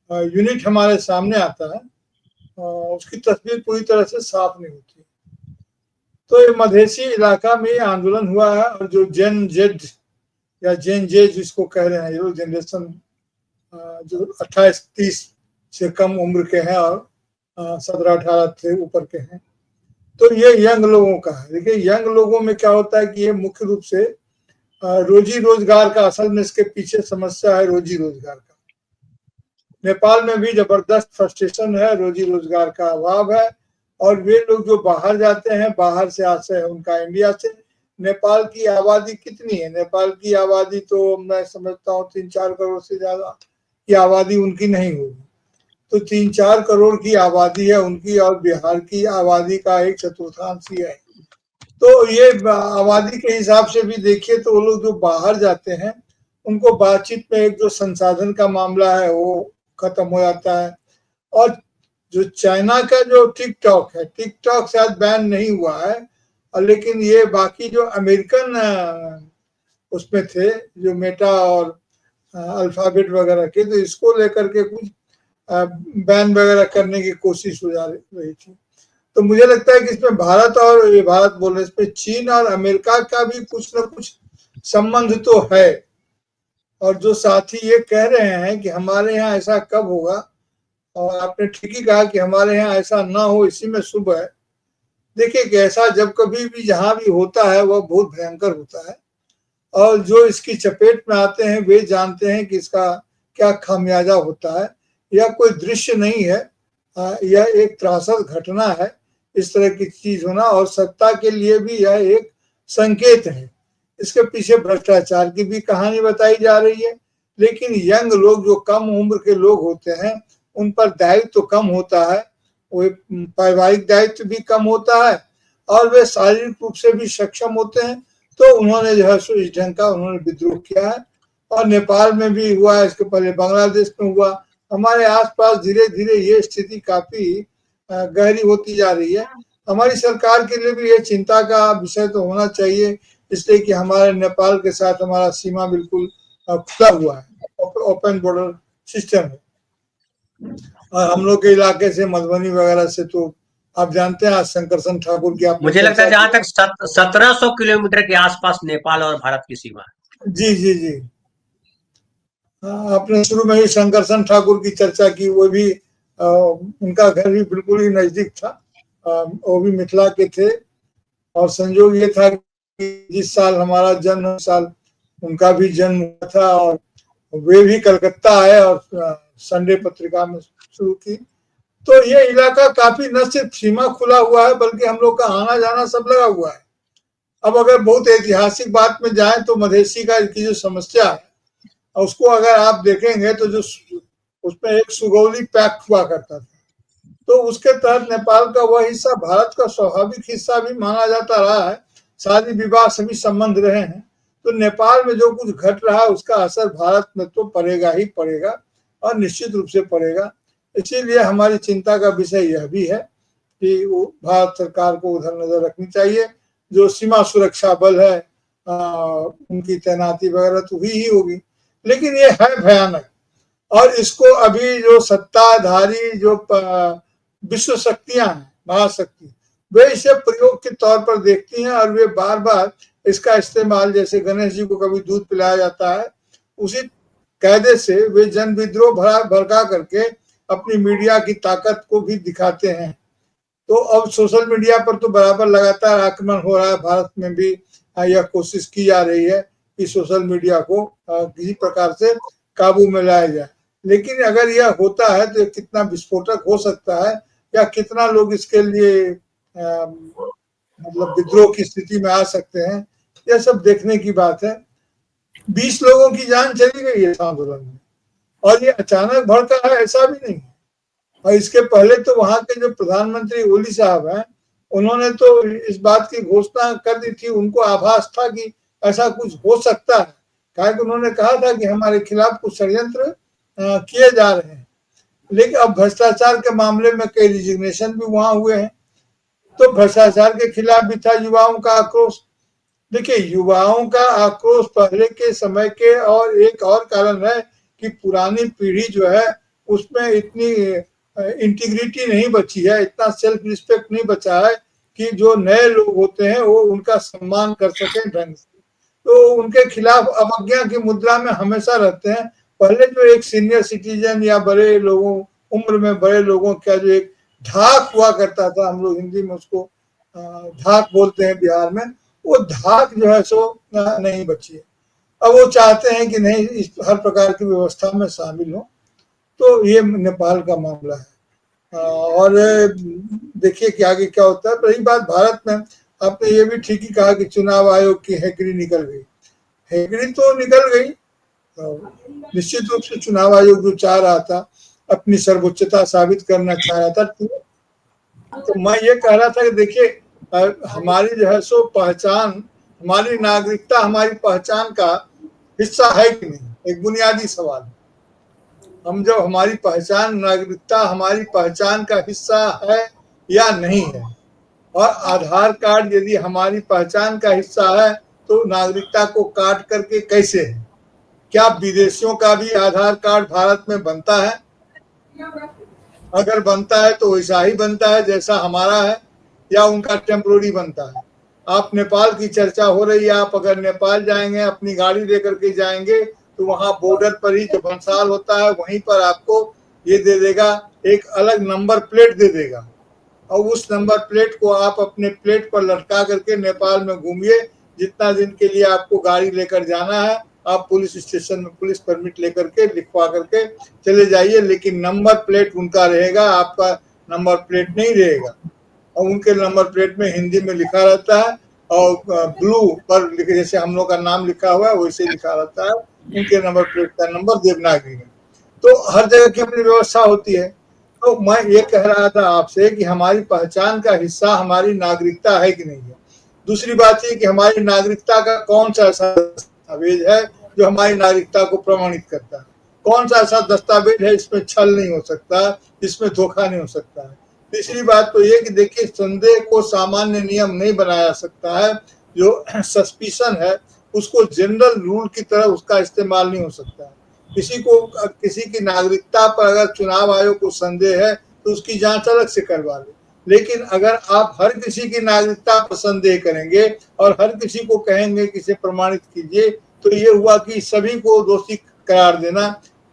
यूनिट हमारे सामने आता है उसकी तस्वीर पूरी तरह से साफ नहीं होती। तो ये मधेसी इलाका में आंदोलन हुआ है, और जो जेन जेड या जेन जे जिसको कह रहे हैं, ये लोग जनरेशन जो 28-30 से कम उम्र के हैं और 17-18 से ऊपर के हैं, तो ये यंग लोगों का है। देखिए, यंग लोगों में क्या होता है कि ये मुख्य रूप से रोजी रोजगार का, असल में इसके पीछे समस्या है रोजी रोजगार का। नेपाल में भी जबरदस्त फ्रस्ट्रेशन है, रोजी रोजगार का अभाव है, और वे लोग जो बाहर जाते हैं, बाहर से आशय है उनका इंडिया से। नेपाल की आबादी कितनी है? नेपाल की आबादी तो मैं समझता हूँ 3-4 करोड़ से ज्यादा की आबादी उनकी नहीं होगी। तो 3-4 करोड़ की आबादी है उनकी, और बिहार की आबादी का 1/4 ही है। तो ये आबादी के हिसाब से भी देखिए तो वो लोग जो बाहर जाते हैं उनको बातचीत में एक जो संसाधन का मामला है वो खत्म हो जाता है। और जो चाइना का जो टिकटॉक है, टिकटॉक शायद बैन नहीं हुआ है, लेकिन ये बाकी जो अमेरिकन उसमें थे, जो मेटा और अल्फाबेट वगैरह के, तो इसको लेकर के कुछ बैन वगैरह करने की कोशिश हो जा रही थी। तो मुझे लगता है कि इसमें भारत, और ये भारत बोल रहे, इसमें चीन और अमेरिका का भी कुछ न कुछ संबंध तो है। और जो साथी ये कह रहे हैं कि हमारे यहाँ ऐसा कब होगा, और आपने ठीक ही कहा कि हमारे यहाँ ऐसा ना हो, इसी में शुभ है। देखिए कि ऐसा जब कभी भी जहां भी होता है वह बहुत भयंकर होता है, और जो इसकी चपेट में आते हैं वे जानते हैं कि इसका क्या खामियाजा होता है। यह कोई दृश्य नहीं है, यह एक त्रासद घटना है इस तरह की चीज होना, और सत्ता के लिए भी यह एक संकेत है। इसके पीछे भ्रष्टाचार की भी कहानी बताई जा रही है, लेकिन यंग लोग, जो कम उम्र के लोग होते हैं, उन पर दायित्व तो कम होता है, वो पारिवारिक दायित्व भी कम होता है, और वे शारीरिक रूप से भी सक्षम होते हैं। तो उन्होंने जो है सो इस ढंग का उन्होंने विद्रोह किया है, और नेपाल में भी हुआ, इसके पहले बांग्लादेश में हुआ। हमारे आसपास धीरे धीरे ये स्थिति काफी गहरी होती जा रही है। हमारी सरकार के लिए भी ये चिंता का विषय तो होना चाहिए, इसलिए कि हमारे नेपाल के साथ हमारा सीमा बिल्कुल खुला हुआ है, ओपन बॉर्डर सिस्टम है, और हम लोग के इलाके से, मधुबनी वगैरह से तो आप जानते हैं आज शंकरसन ठाकुर की आप मुझे लगता है जहां तक 1700 किलोमीटर के आसपास नेपाल और भारत की सीमा है। जी जी जी, आपने शुरू में ही शंकरसन ठाकुर की चर्चा की, वो भी उनका घर भी बिल्कुल ही नजदीक था, वो भी मिथिला के थे। और संयोग ये था कि जिस साल हमारा जन्म, साल उनका भी जन्म हुआ था, और वे भी कलकत्ता आए और संडे पत्रिका में शुरू की। तो ये इलाका काफी न सिर्फ सीमा खुला हुआ है बल्कि हम लोग का आना जाना सब लगा हुआ है। अब अगर बहुत ऐतिहासिक बात में जाए तो मधेसी का की जो समस्या है उसको अगर आप देखेंगे तो जो उसमें एक सुगौली पैक्ट हुआ करता था, तो उसके तहत नेपाल का वह हिस्सा भारत का स्वाभाविक हिस्सा भी माना जाता रहा है। शादी विवाह सभी संबंध रहे हैं, तो नेपाल में जो कुछ घट रहा है उसका असर भारत में तो पड़ेगा ही पड़ेगा, और निश्चित रूप से पड़ेगा। इसीलिए हमारी चिंता का विषय यह भी है कि वो भारत सरकार को उधर नजर रखनी चाहिए। जो सीमा सुरक्षा बल है उनकी तैनाती वगैरह तो हुई ही होगी, लेकिन ये है भयानक। और इसको अभी जो सत्ताधारी जो विश्व शक्तियां हैं, महाशक्ति, वे इसे प्रयोग के तौर पर देखती हैं और वे बार बार इसका इस्तेमाल, जैसे गणेश जी को कभी दूध पिलाया जाता है, उसी कायदे से वे जन विद्रोह भड़का करके अपनी मीडिया की ताकत को भी दिखाते हैं। तो अब सोशल मीडिया पर तो बराबर लगातार आक्रमण हो रहा है, भारत में भी यह कोशिश की जा रही है कि सोशल मीडिया को किसी प्रकार से काबू में लाया जाए। लेकिन अगर यह होता है तो कितना विस्फोटक हो सकता है, या कितना लोग इसके लिए मतलब विद्रोह की स्थिति में आ सकते हैं, यह सब देखने की बात है। 20 लोगों की जान चली गई है इस आंदोलन में, और ये अचानक भड़का है ऐसा भी नहीं है। और इसके पहले तो वहां के जो प्रधानमंत्री ओली साहब हैं, उन्होंने तो इस बात की घोषणा कर दी थी, उनको आभास था कि ऐसा कुछ हो सकता है, कारण उन्होंने कहा था कि हमारे खिलाफ कुछ षड्यंत्र किए जा रहे हैं। लेकिन अब भ्रष्टाचार के मामले में कई रिजिग्नेशन भी वहां हुए हैं, तो भ्रष्टाचार के खिलाफ भी था युवाओं का आक्रोश। देखिए, युवाओं का आक्रोश पहले के समय के, और एक और कारण है कि पुरानी पीढ़ी जो है उसमें इतनी इंटीग्रिटी नहीं बची है, इतना सेल्फ रिस्पेक्ट नहीं बचा है कि जो नए लोग होते हैं वो उनका सम्मान कर सके ढंग से। तो उनके खिलाफ अवज्ञा की मुद्रा में हमेशा रहते हैं। पहले जो एक सीनियर सिटीजन या बड़े लोगों, उम्र में बड़े लोगों का जो एक धाक हुआ करता था, हम लोग हिंदी में उसको धाक बोलते हैं बिहार में, वो धाक जो है सो नहीं बची है। अब वो चाहते हैं कि नहीं, इस हर प्रकार की व्यवस्था में शामिल हो। तो ये नेपाल का मामला है। और देखिए कि आगे क्या होता है। रही बात भारत में, आपने ये भी ठीक ही कहा कि चुनाव आयोग की हैकड़ी निकल गई। हैकड़ी तो निकल गई, निश्चित रूप से चुनाव आयोग जो चाह रहा था, अपनी सर्वोच्चता साबित करना चाह रहा था। तो मैं ये कह रहा था कि देखिए, हमारी जो है सो पहचान, हमारी नागरिकता हमारी पहचान का हिस्सा है कि नहीं, एक बुनियादी सवाल। हम जब हमारी पहचान, नागरिकता हमारी पहचान का हिस्सा है या नहीं है, और आधार कार्ड यदि हमारी पहचान का हिस्सा है तो नागरिकता को काट करके कैसे है? क्या विदेशियों का भी आधार कार्ड भारत में बनता है? अगर बनता है तो वैसा ही बनता है जैसा हमारा है, या उनका टेम्पोररी बनता है? आप नेपाल की चर्चा हो रही है, आप अगर नेपाल जाएंगे, अपनी गाड़ी लेकर के जाएंगे, तो वहां बॉर्डर पर ही जो भंसाल होता है वहीं पर आपको ये दे देगा, एक अलग नंबर प्लेट दे देगा, और उस नंबर प्लेट को आप अपने प्लेट पर लटका करके नेपाल में घूमिए। जितना दिन के लिए आपको गाड़ी लेकर जाना है, आप पुलिस स्टेशन में पुलिस परमिट लेकर के लिखवा करके चले जाइए, लेकिन नंबर प्लेट उनका रहेगा, आपका नंबर प्लेट नहीं रहेगा। और उनके नंबर प्लेट में हिंदी में लिखा रहता है, और ब्लू पर जैसे हम लोग का नाम लिखा हुआ है वैसे लिखा रहता है, उनके नंबर प्लेट का नंबर देवनागरी में। तो हर जगह की अपनी व्यवस्था होती है। तो मैं ये कह रहा था आपसे कि हमारी पहचान का हिस्सा हमारी नागरिकता है कि नहीं है। दूसरी बात ये कि हमारी नागरिकता का कौन सा ऐसा दस्तावेज है जो हमारी नागरिकता को प्रमाणित करता है? कौन सा ऐसा दस्तावेज है इसमें छल नहीं हो सकता, इसमें धोखा नहीं हो सकता है? तीसरी बात तो ये कि देखिए, संदेह को सामान्य नियम नहीं बनाया सकता है। जो सस्पिशन है उसको जनरल रूल की तरह उसका इस्तेमाल नहीं हो सकता है। किसी की नागरिकता पर अगर चुनाव आयोग को संदेह है तो उसकी जांच अलग से करवा ले। लेकिन अगर आप हर किसी की नागरिकता पर संदेह करेंगे और हर किसी को कहेंगे कि इसे प्रमाणित कीजिए, तो ये हुआ कि सभी को दोषी करार देना।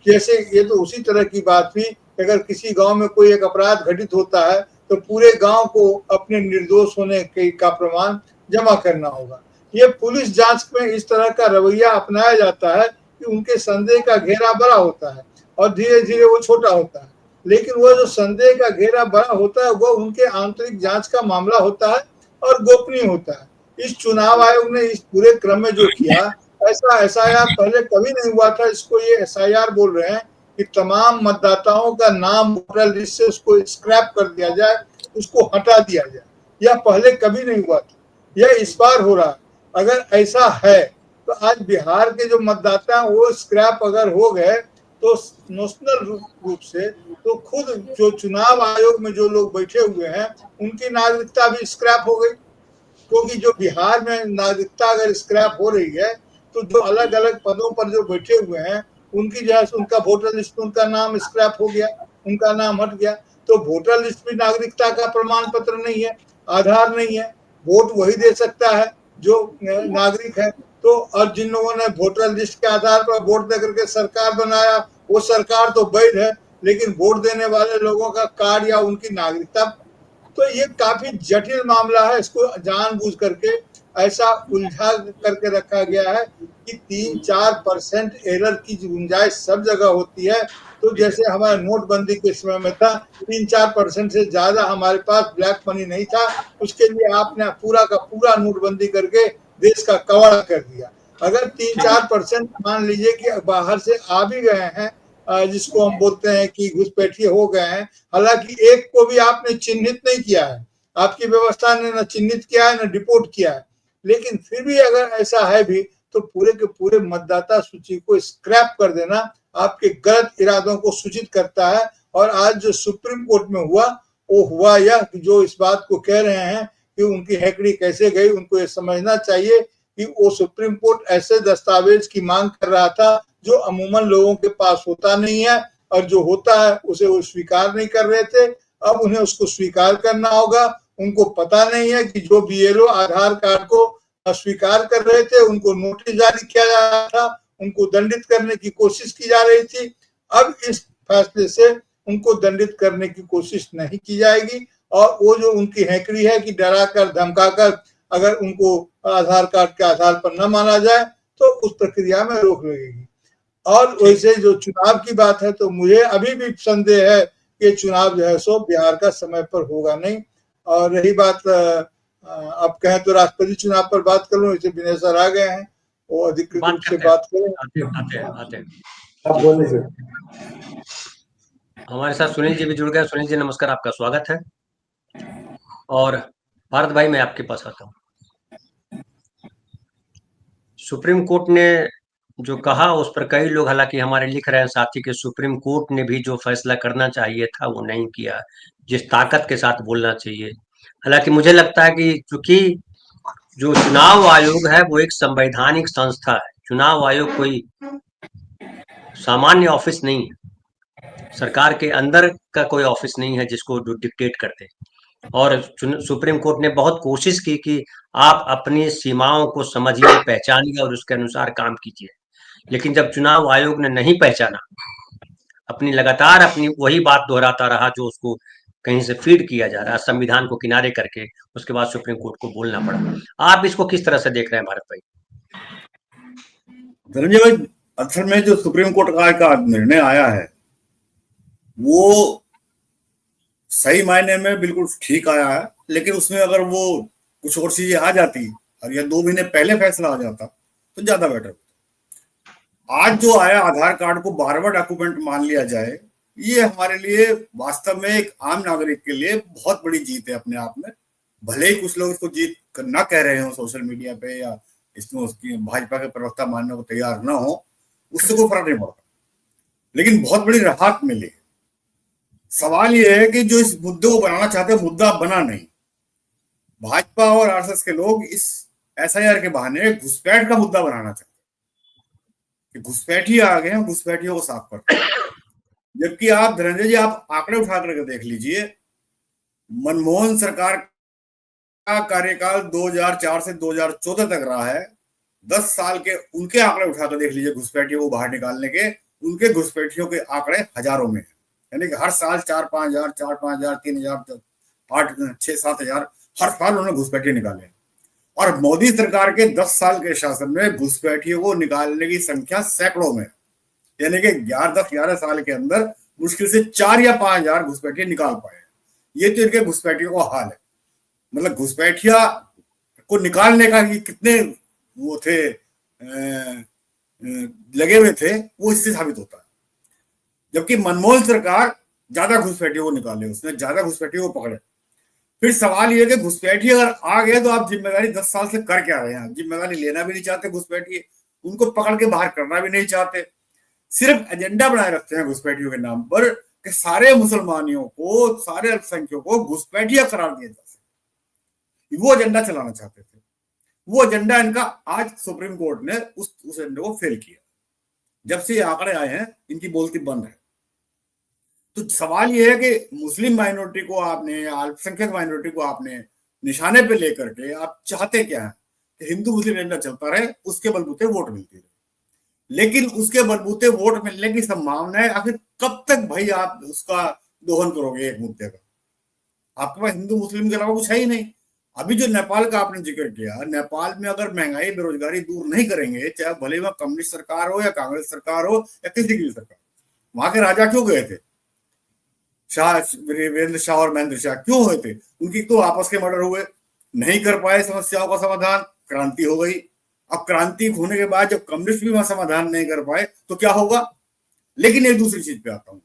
जैसे ये तो उसी तरह की बात हुई, अगर किसी गांव में कोई एक अपराध घटित होता है तो पूरे गांव को अपने निर्दोष होने का प्रमाण जमा करना होगा। ये पुलिस जांच में इस तरह का रवैया अपनाया जाता है कि उनके संदेह का घेरा बड़ा होता है और धीरे धीरे वो छोटा होता है, लेकिन वो जो संदेह का घेरा बड़ा होता है वो उनके आंतरिक जांच का मामला होता है और गोपनीय होता है। इस चुनाव आयोग ने इस पूरे क्रम में जो किया, ऐसा एसआईआर पहले कभी नहीं हुआ था। इसको ये एसआईआर बोल रहे हैं कि तमाम मतदाताओं का नाम वोटर लिस्ट से उसको स्क्रैप कर दिया जाए, उसको हटा दिया जाए। यह पहले कभी नहीं हुआ था, यह इस बार हो रहा है। अगर ऐसा है तो आज बिहार के जो मतदाता हैं वो स्क्रैप अगर हो गए तो नेशनल रूप से तो खुद जो चुनाव आयोग में जो लोग बैठे हुए हैं उनकी नागरिकता भी स्क्रैप हो गई, क्योंकि जो बिहार में नागरिकता अगर स्क्रैप हो रही है तो जो अलग अलग पदों पर जो बैठे हुए हैं उनकी जो है उनका वोटर लिस्ट में उनका नाम स्क्रैप हो गया, उनका नाम हट गया। तो वोटर लिस्ट में नागरिकता का प्रमाण पत्र नहीं है, आधार नहीं है, वोट वही दे सकता है जो नागरिक है। तो और जिन लोगों ने वोटर लिस्ट के आधार पर वोट दे करके सरकार बनाया वो सरकार तो वैध है, लेकिन वोट देने वाले लोगों का कार्ड या उनकी नागरिकता, तो ये काफी जटिल मामला है। इसको जानबूझ करके ऐसा उलझा करके रखा गया है कि 3-4% एरर की गुंजाइश सब जगह होती है। तो जैसे हमारे नोटबंदी के समय में था, 3-4% से ज्यादा हमारे पास ब्लैक मनी नहीं था, उसके लिए आपने पूरा का पूरा नोटबंदी करके देश का कवड़ा कर दिया। अगर 3-4% मान लीजिए कि बाहर से आ भी गए हैं, जिसको हम बोलते हैं कि घुसपैठिए हो गए हैं, हालांकि एक को भी आपने चिन्हित नहीं किया है, आपकी व्यवस्था ने न चिन्हित किया है न डिपोर्ट किया है, लेकिन फिर भी अगर ऐसा है भी तो पूरे के पूरे मतदाता सूची को स्क्रैप कर देना आपके गलत इरादों को सूचित करता है। और आज जो सुप्रीम कोर्ट में हुआ वो हुआ यह कि जो इस बात को कह रहे हैं कि उनकी हैकड़ी कैसे गई, उनको ये समझना चाहिए कि वो सुप्रीम कोर्ट ऐसे दस्तावेज की मांग कर रहा था जो अमूमन लोगों के पास होता नहीं है, और जो होता है उसे वो स्वीकार नहीं कर रहे थे। अब उन्हें उसको स्वीकार करना होगा। उनको पता नहीं है कि जो बीएलओ आधार कार्ड को अस्वीकार कर रहे थे उनको नोटिस जारी किया जा रहा था, उनको दंडित करने की कोशिश की जा रही थी। अब इस फैसले से उनको दंडित करने की कोशिश नहीं की जाएगी, और वो जो उनकी हैकड़ी है कि डरा कर धमका कर अगर उनको आधार कार्ड के आधार पर न माना जाए तो उस प्रक्रिया में रोक लगेगी। और वैसे जो चुनाव की बात है तो मुझे अभी भी संदेह है कि चुनाव जो है सो बिहार का समय पर होगा नहीं। और रही बात अब कहें तो राष्ट्रपति चुनाव पर बात कर लूं, इसे विनय सर आ गए हैं, वो अधिकृत रूप से बात करें। आते हैं। आप बोलिए। हमारे साथ सुनील जी भी जुड़ गए। सुनील जी नमस्कार, आपका स्वागत है। और भारत भाई मैं आपके पास आता हूँ। सुप्रीम कोर्ट ने जो कहा उस पर कई लोग हालांकि हमारे लिख रहे हैं साथी कि सुप्रीम कोर्ट ने भी जो फैसला करना चाहिए था वो नहीं किया, जिस ताकत के साथ बोलना चाहिए। हालांकि मुझे लगता है कि चूंकि जो चुनाव आयोग है वो एक संवैधानिक संस्था है, चुनाव आयोग कोई सामान्य ऑफिस नहीं है, सरकार के अंदर का कोई ऑफिस नहीं है जिसको जो डिक्टेट करते। और सुप्रीम कोर्ट ने बहुत कोशिश की कि आप अपनी सीमाओं को समझिए, पहचानिए और उसके अनुसार काम कीजिए। लेकिन जब चुनाव आयोग ने नहीं पहचाना, लगातार अपनी वही बात दोहराता रहा जो उसको कहीं से फीड किया जा रहा है, संविधान को किनारे करके उसके बाद सुप्रीम कोर्ट को बोलना पड़ा। आप इसको किस तरह से देख रहे हैं भारत भाई? धनंजय भाई, असल में जो सुप्रीम कोर्ट का निर्णय आया है वो सही मायने में बिल्कुल ठीक आया है, लेकिन उसमें अगर वो कुछ और चीजें आ जाती और या 2 महीने पहले फैसला आ जाता तो ज्यादा बेटर होता। आज जो आया आधार कार्ड को बार-बार डॉक्यूमेंट मान लिया जाए, ये हमारे लिए वास्तव में एक आम नागरिक के लिए बहुत बड़ी जीत है अपने आप में। भले ही कुछ लोग इसको जीत ना कह रहे हो सोशल मीडिया पे या इसमें उसकी भाजपा के प्रवक्ता मानने को तैयार ना हो, उससे कोई फर्क नहीं पड़ता, लेकिन बहुत बड़ी राहत मिली। सवाल यह है कि जो इस मुद्दे को बनाना चाहते हैं मुद्दा बना नहीं। भाजपा और आरएसएस के लोग इस एसआईआर के बहाने घुसपैठ का मुद्दा बनाना चाहते हैं कि घुसपैठी आ गए हैं, घुसपैठियों को साफ करते हैं। जबकि आप धनंजय जी आप आंकड़े उठा करके देख लीजिए, मनमोहन सरकार का कार्यकाल 2004 से 2014 तक रहा है। 10 साल के उनके आंकड़े उठाकर देख लीजिए घुसपैठियों को बाहर निकालने के, उनके घुसपैठियों के आंकड़े हजारों में है। यानी कि हर साल 4-5 हजार, 4-5 हजार, 3 हजार, 8-6-7 हजार हर साल उन्होंने घुसपैठिए निकाले। और मोदी सरकार के 10 साल के शासन में घुसपैठियों को निकालने की संख्या सैकड़ों में, यानी कि 11 साल के अंदर मुश्किल से 4 या 5 हजार घुसपैठिए निकाल पाए। ये तो इनके घुसपैठियों का हाल है। मतलब घुसपैठिया को निकालने का कितने वो थे लगे हुए थे, वो इससे साबित होता है। जबकि मनमोहन सरकार ज्यादा घुसपैठियों को निकाले, उसने ज्यादा घुसपैठियों को पकड़े। फिर सवाल ये कि घुसपैठिए अगर आ गए तो आप जिम्मेदारी 10 साल से कर क्या रहे हैं? जिम्मेदारी लेना भी नहीं चाहते घुसपैठिए, उनको पकड़ के बाहर करना भी नहीं चाहते, सिर्फ एजेंडा बनाए रखते हैं घुसपैठियों के नाम पर कि सारे मुसलमानियों को, सारे अल्पसंख्यकों को घुसपैठिया करार दिया जा सके। वो एजेंडा चलाना चाहते थे। वो एजेंडा इनका आज सुप्रीम कोर्ट ने उस एजेंडे को फेल किया। जब से ये आंकड़े आए हैं इनकी बोलती बंद है। तो सवाल ये है कि मुस्लिम माइनॉरिटी को आपने, अल्पसंख्यक माइनॉरिटी को आपने निशाने पे लेकर के आप चाहते क्या है कि हिंदू मुस्लिम एजेंडा चलता रहे, उसके बलबूते वोट मिलती रहे। लेकिन उसके बलबूते वोट मिलने की संभावना है, आखिर कब तक भाई आप उसका दोहन करोगे एक मुद्दे का? आपके पास हिंदू मुस्लिम के अलावा कुछ है ही नहीं। अभी जो नेपाल का आपने जिक्र किया, नेपाल में अगर महंगाई बेरोजगारी दूर नहीं करेंगे, चाहे भले वहां कम्युनिस्ट सरकार हो या कांग्रेस सरकार हो या किसी की सरकार, वहां के राजा क्यों गए थे? वीरेंद्र शाह और महेंद्र शाह क्यों हुए थे? उनकी तो आपस के मर्डर हुए, नहीं कर पाए समस्याओं का समाधान, क्रांति हो गई। अब क्रांति होने के बाद जब कम्युनिस्ट भी वहां समाधान नहीं कर पाए तो क्या होगा? लेकिन एक दूसरी चीज पे आता हूं,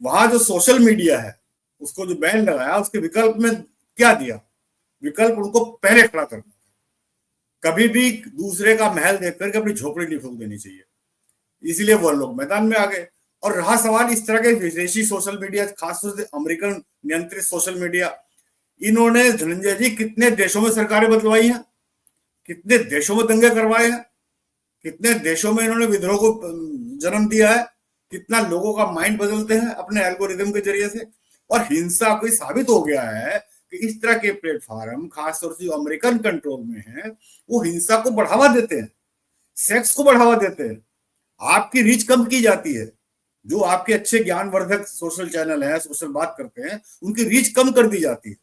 वहां जो सोशल मीडिया है उसको जो बैन लगाया, उसके विकल्प में क्या दिया? विकल्प उनको पहले खड़ा करना। कभी भी दूसरे का महल देख करके अपनी झोपड़ी नहीं फूंक देनी चाहिए, इसलिए वो लोग मैदान में आ गए। और रहा सवाल इस तरह के विदेशी सोशल मीडिया, खासतौर से अमेरिकन नियंत्रित सोशल मीडिया, इन्होंने धनंजय जी कितने देशों में सरकारें बदलवाई हैं, कितने देशों में दंगे करवाए हैं, कितने देशों में इन्होंने विद्रोह को जन्म दिया है, कितना लोगों का माइंड बदलते हैं अपने एल्गोरिदम के जरिए से। और हिंसा को साबित हो गया है कि इस तरह के प्लेटफॉर्म, खासतौर से जो अमेरिकन कंट्रोल में है, वो हिंसा को बढ़ावा देते हैं, सेक्स को बढ़ावा देते हैं, आपकी रीच कम की जाती है। जो आपके अच्छे ज्ञानवर्धक सोशल चैनल है, सोशल बात करते हैं, उनकी रीच कम कर दी जाती है।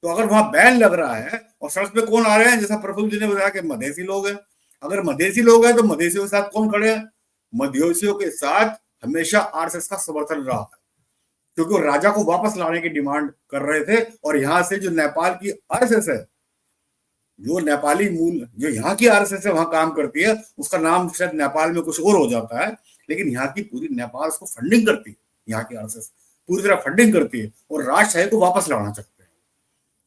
तो अगर वहां बैन लग रहा है और सड़क पे कौन आ रहे हैं, जैसा प्रफुल्ल जी ने बताया कि मधेसी लोग हैं, अगर मधेसी लोग हैं तो मधेसियों के साथ कौन खड़े हैं? मधेसियों के साथ हमेशा आरएसएस का समर्थन रहा है, क्योंकि वो राजा को वापस लाने की डिमांड कर रहे थे। और यहाँ से जो नेपाल की आरएसएस है, जो नेपाली मूल, जो यहाँ की आरएसएस है वहां काम करती है, उसका नाम शायद नेपाल में कुछ और हो जाता है, लेकिन यहाँ की पूरी नेपाल उसको फंडिंग करती है, यहाँ की आरएसएस पूरी तरह फंडिंग करती है और राजशाही को वापस लाना चाहते हैं।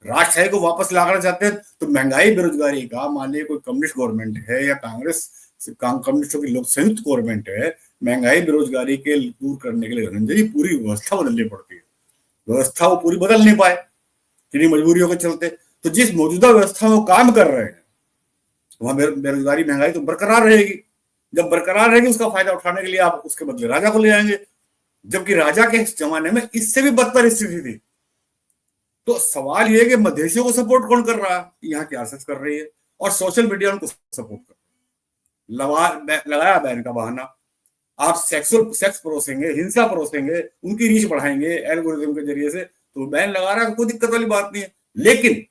राजशाही को वापस लाना चाहते हैं तो महंगाई बेरोजगारी का, मान लीजिए कोई कम्युनिस्ट गवर्नमेंट है या कांग्रेस कम्युनिस्टों की लोग संयुक्त गवर्नमेंट है, महंगाई बेरोजगारी के दूर करने के लिए धनंजय जी पूरी व्यवस्था बदलनी पड़ती है। व्यवस्था वो पूरी बदल नहीं पाए किन्हीं मजबूरियों के चलते। तो जिस मौजूदा व्यवस्था में काम कर रहे हैं वहां बेरोजगारी महंगाई तो बरकरार रहेगी। जब बरकरार रहेगी उसका फायदा उठाने के लिए आप उसके बदले राजा को ले आएंगे, जबकि राजा के जमाने में इससे भी बदतर स्थिति थी। तो सवाल यह है कि मधेसियों को सपोर्ट कौन कर रहा है? यहाँ की आरएसएस कर रही है और सोशल मीडिया उनको सपोर्ट कर रहा है। लगाया बैन का बहाना, आप सेक्स परोसेंगे, हिंसा परोसेंगे, उनकी रीच बढ़ाएंगे एल्गोरिथम के जरिए से, तो बैन लगा रहा है, कोई दिक्कत वाली बात नहीं है। लेकिन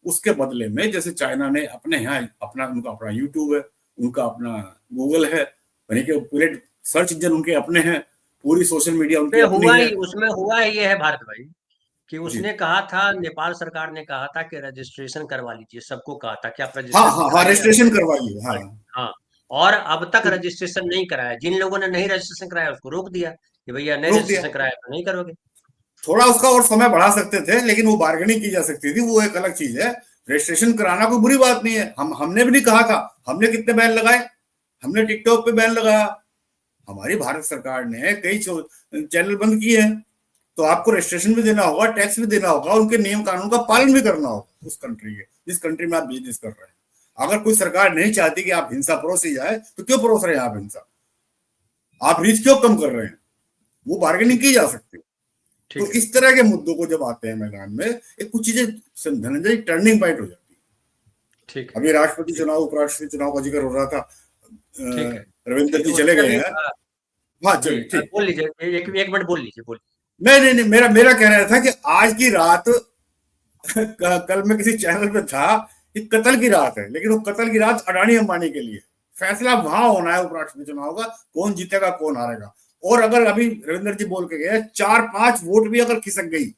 उसके बदले में जैसे चाइना ने अपने यहाँ उनका अपना यूट्यूब है, उनका अपना गूगल है, पूरे सर्च इंजन उनके अपने हैं, पूरी सोशल मीडिया उनके अपने है। उसमें हुआ ही ये है भारत भाई कि उसने कहा था, नेपाल सरकार ने कहा था कि रजिस्ट्रेशन करवा लीजिए, सबको कहा था कि आप रजिस्ट्रेशन करवाइए। हाँ, और अब तक रजिस्ट्रेशन नहीं कराया। जिन लोगों ने नहीं रजिस्ट्रेशन कराया उसको रोक दिया कि भैया नहीं रजिस्ट्रेशन कराया तो नहीं करोगे। थोड़ा उसका और समय बढ़ा सकते थे, लेकिन वो बार्गेनिंग की जा सकती थी, वो एक अलग चीज है। रजिस्ट्रेशन कराना कोई बुरी बात नहीं है, हमने भी नहीं कहा था। हमने कितने बैन लगाए? हमने टिकटॉक पे बैन लगाया, हमारी भारत सरकार ने कई चैनल बंद किए हैं। तो आपको रजिस्ट्रेशन भी देना होगा, टैक्स भी देना होगा, उनके नियम कानून का पालन भी करना होगा उस कंट्री के, जिस कंट्री में आप बिजनेस कर रहे हैं। अगर कोई सरकार नहीं चाहती कि आप हिंसा परोसी जाए तो क्यों परोस रहे हैं आप हिंसा? आप रीच क्यों कम कर रहे हैं? वो बार्गेनिंग की जा सकती है। ठीक तो है, इस तरह के मुद्दों को जब आते हैं मैदान में, एक कुछ चीजें धनंजय टर्निंग पॉइंट हो जाती है। ठीक है, अभी राष्ट्रपति चुनाव, उपराष्ट्रपति चुनाव का जिक्र हो रहा था, ठीक है। रविंद्र जी तो चले गए अभी, हैं। हाँ जी, चलिए ठीक। बोल लीजिए, एक मिनट बोल लीजिए, बोलिए। नहीं, मेरा कहना था कि आज की रात कल मैं किसी चैनल पे था कि कत्ल की रात है, लेकिन वो कत्ल की रात अडानी अंबानी के लिए। फैसला वहां होना है उपराष्ट्रपति चुनाव का, कौन जीतेगा कौन हारेगा। और अगर अभी रविंद्र जी बोल के गए 4-5 वोट भी अगर खिसक गई,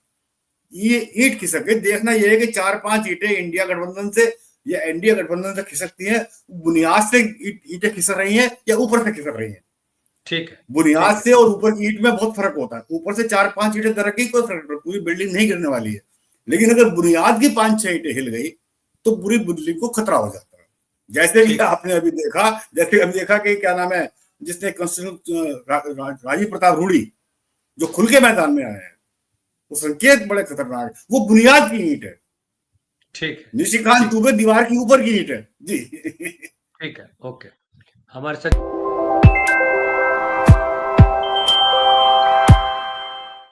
ये ईंट खिसक गई, देखना यह है कि 4-5 ईंटें इंडिया गठबंधन से या एनडीए गठबंधन से खिसकती हैं, बुनियाद से ईंटें खिसक रही हैं या ऊपर से खिसक रही हैं। ठीक है, बुनियाद से और ऊपर की ईंट में बहुत फर्क होता है। ऊपर से 4-5 ईंटें दरक गई, कोई फर्क नहीं, पूरी बिल्डिंग नहीं गिरने वाली है। लेकिन अगर बुनियाद की 5-6 ईंटें हिल गई तो पूरी बिल्डिंग को खतरा हो जाता है। जैसे कि आपने अभी देखा कि क्या नाम है, जिसने राजीव प्रताप रूडी जो खुल के मैदान में आए हैं, वो संकेत बड़े खतरनाक है। वो बुनियाद की ईंट है। ठीक है, निशिकांत दुबे दीवार की ऊपर की ईंट है जी। ठीक है, ओके। हमारे साथ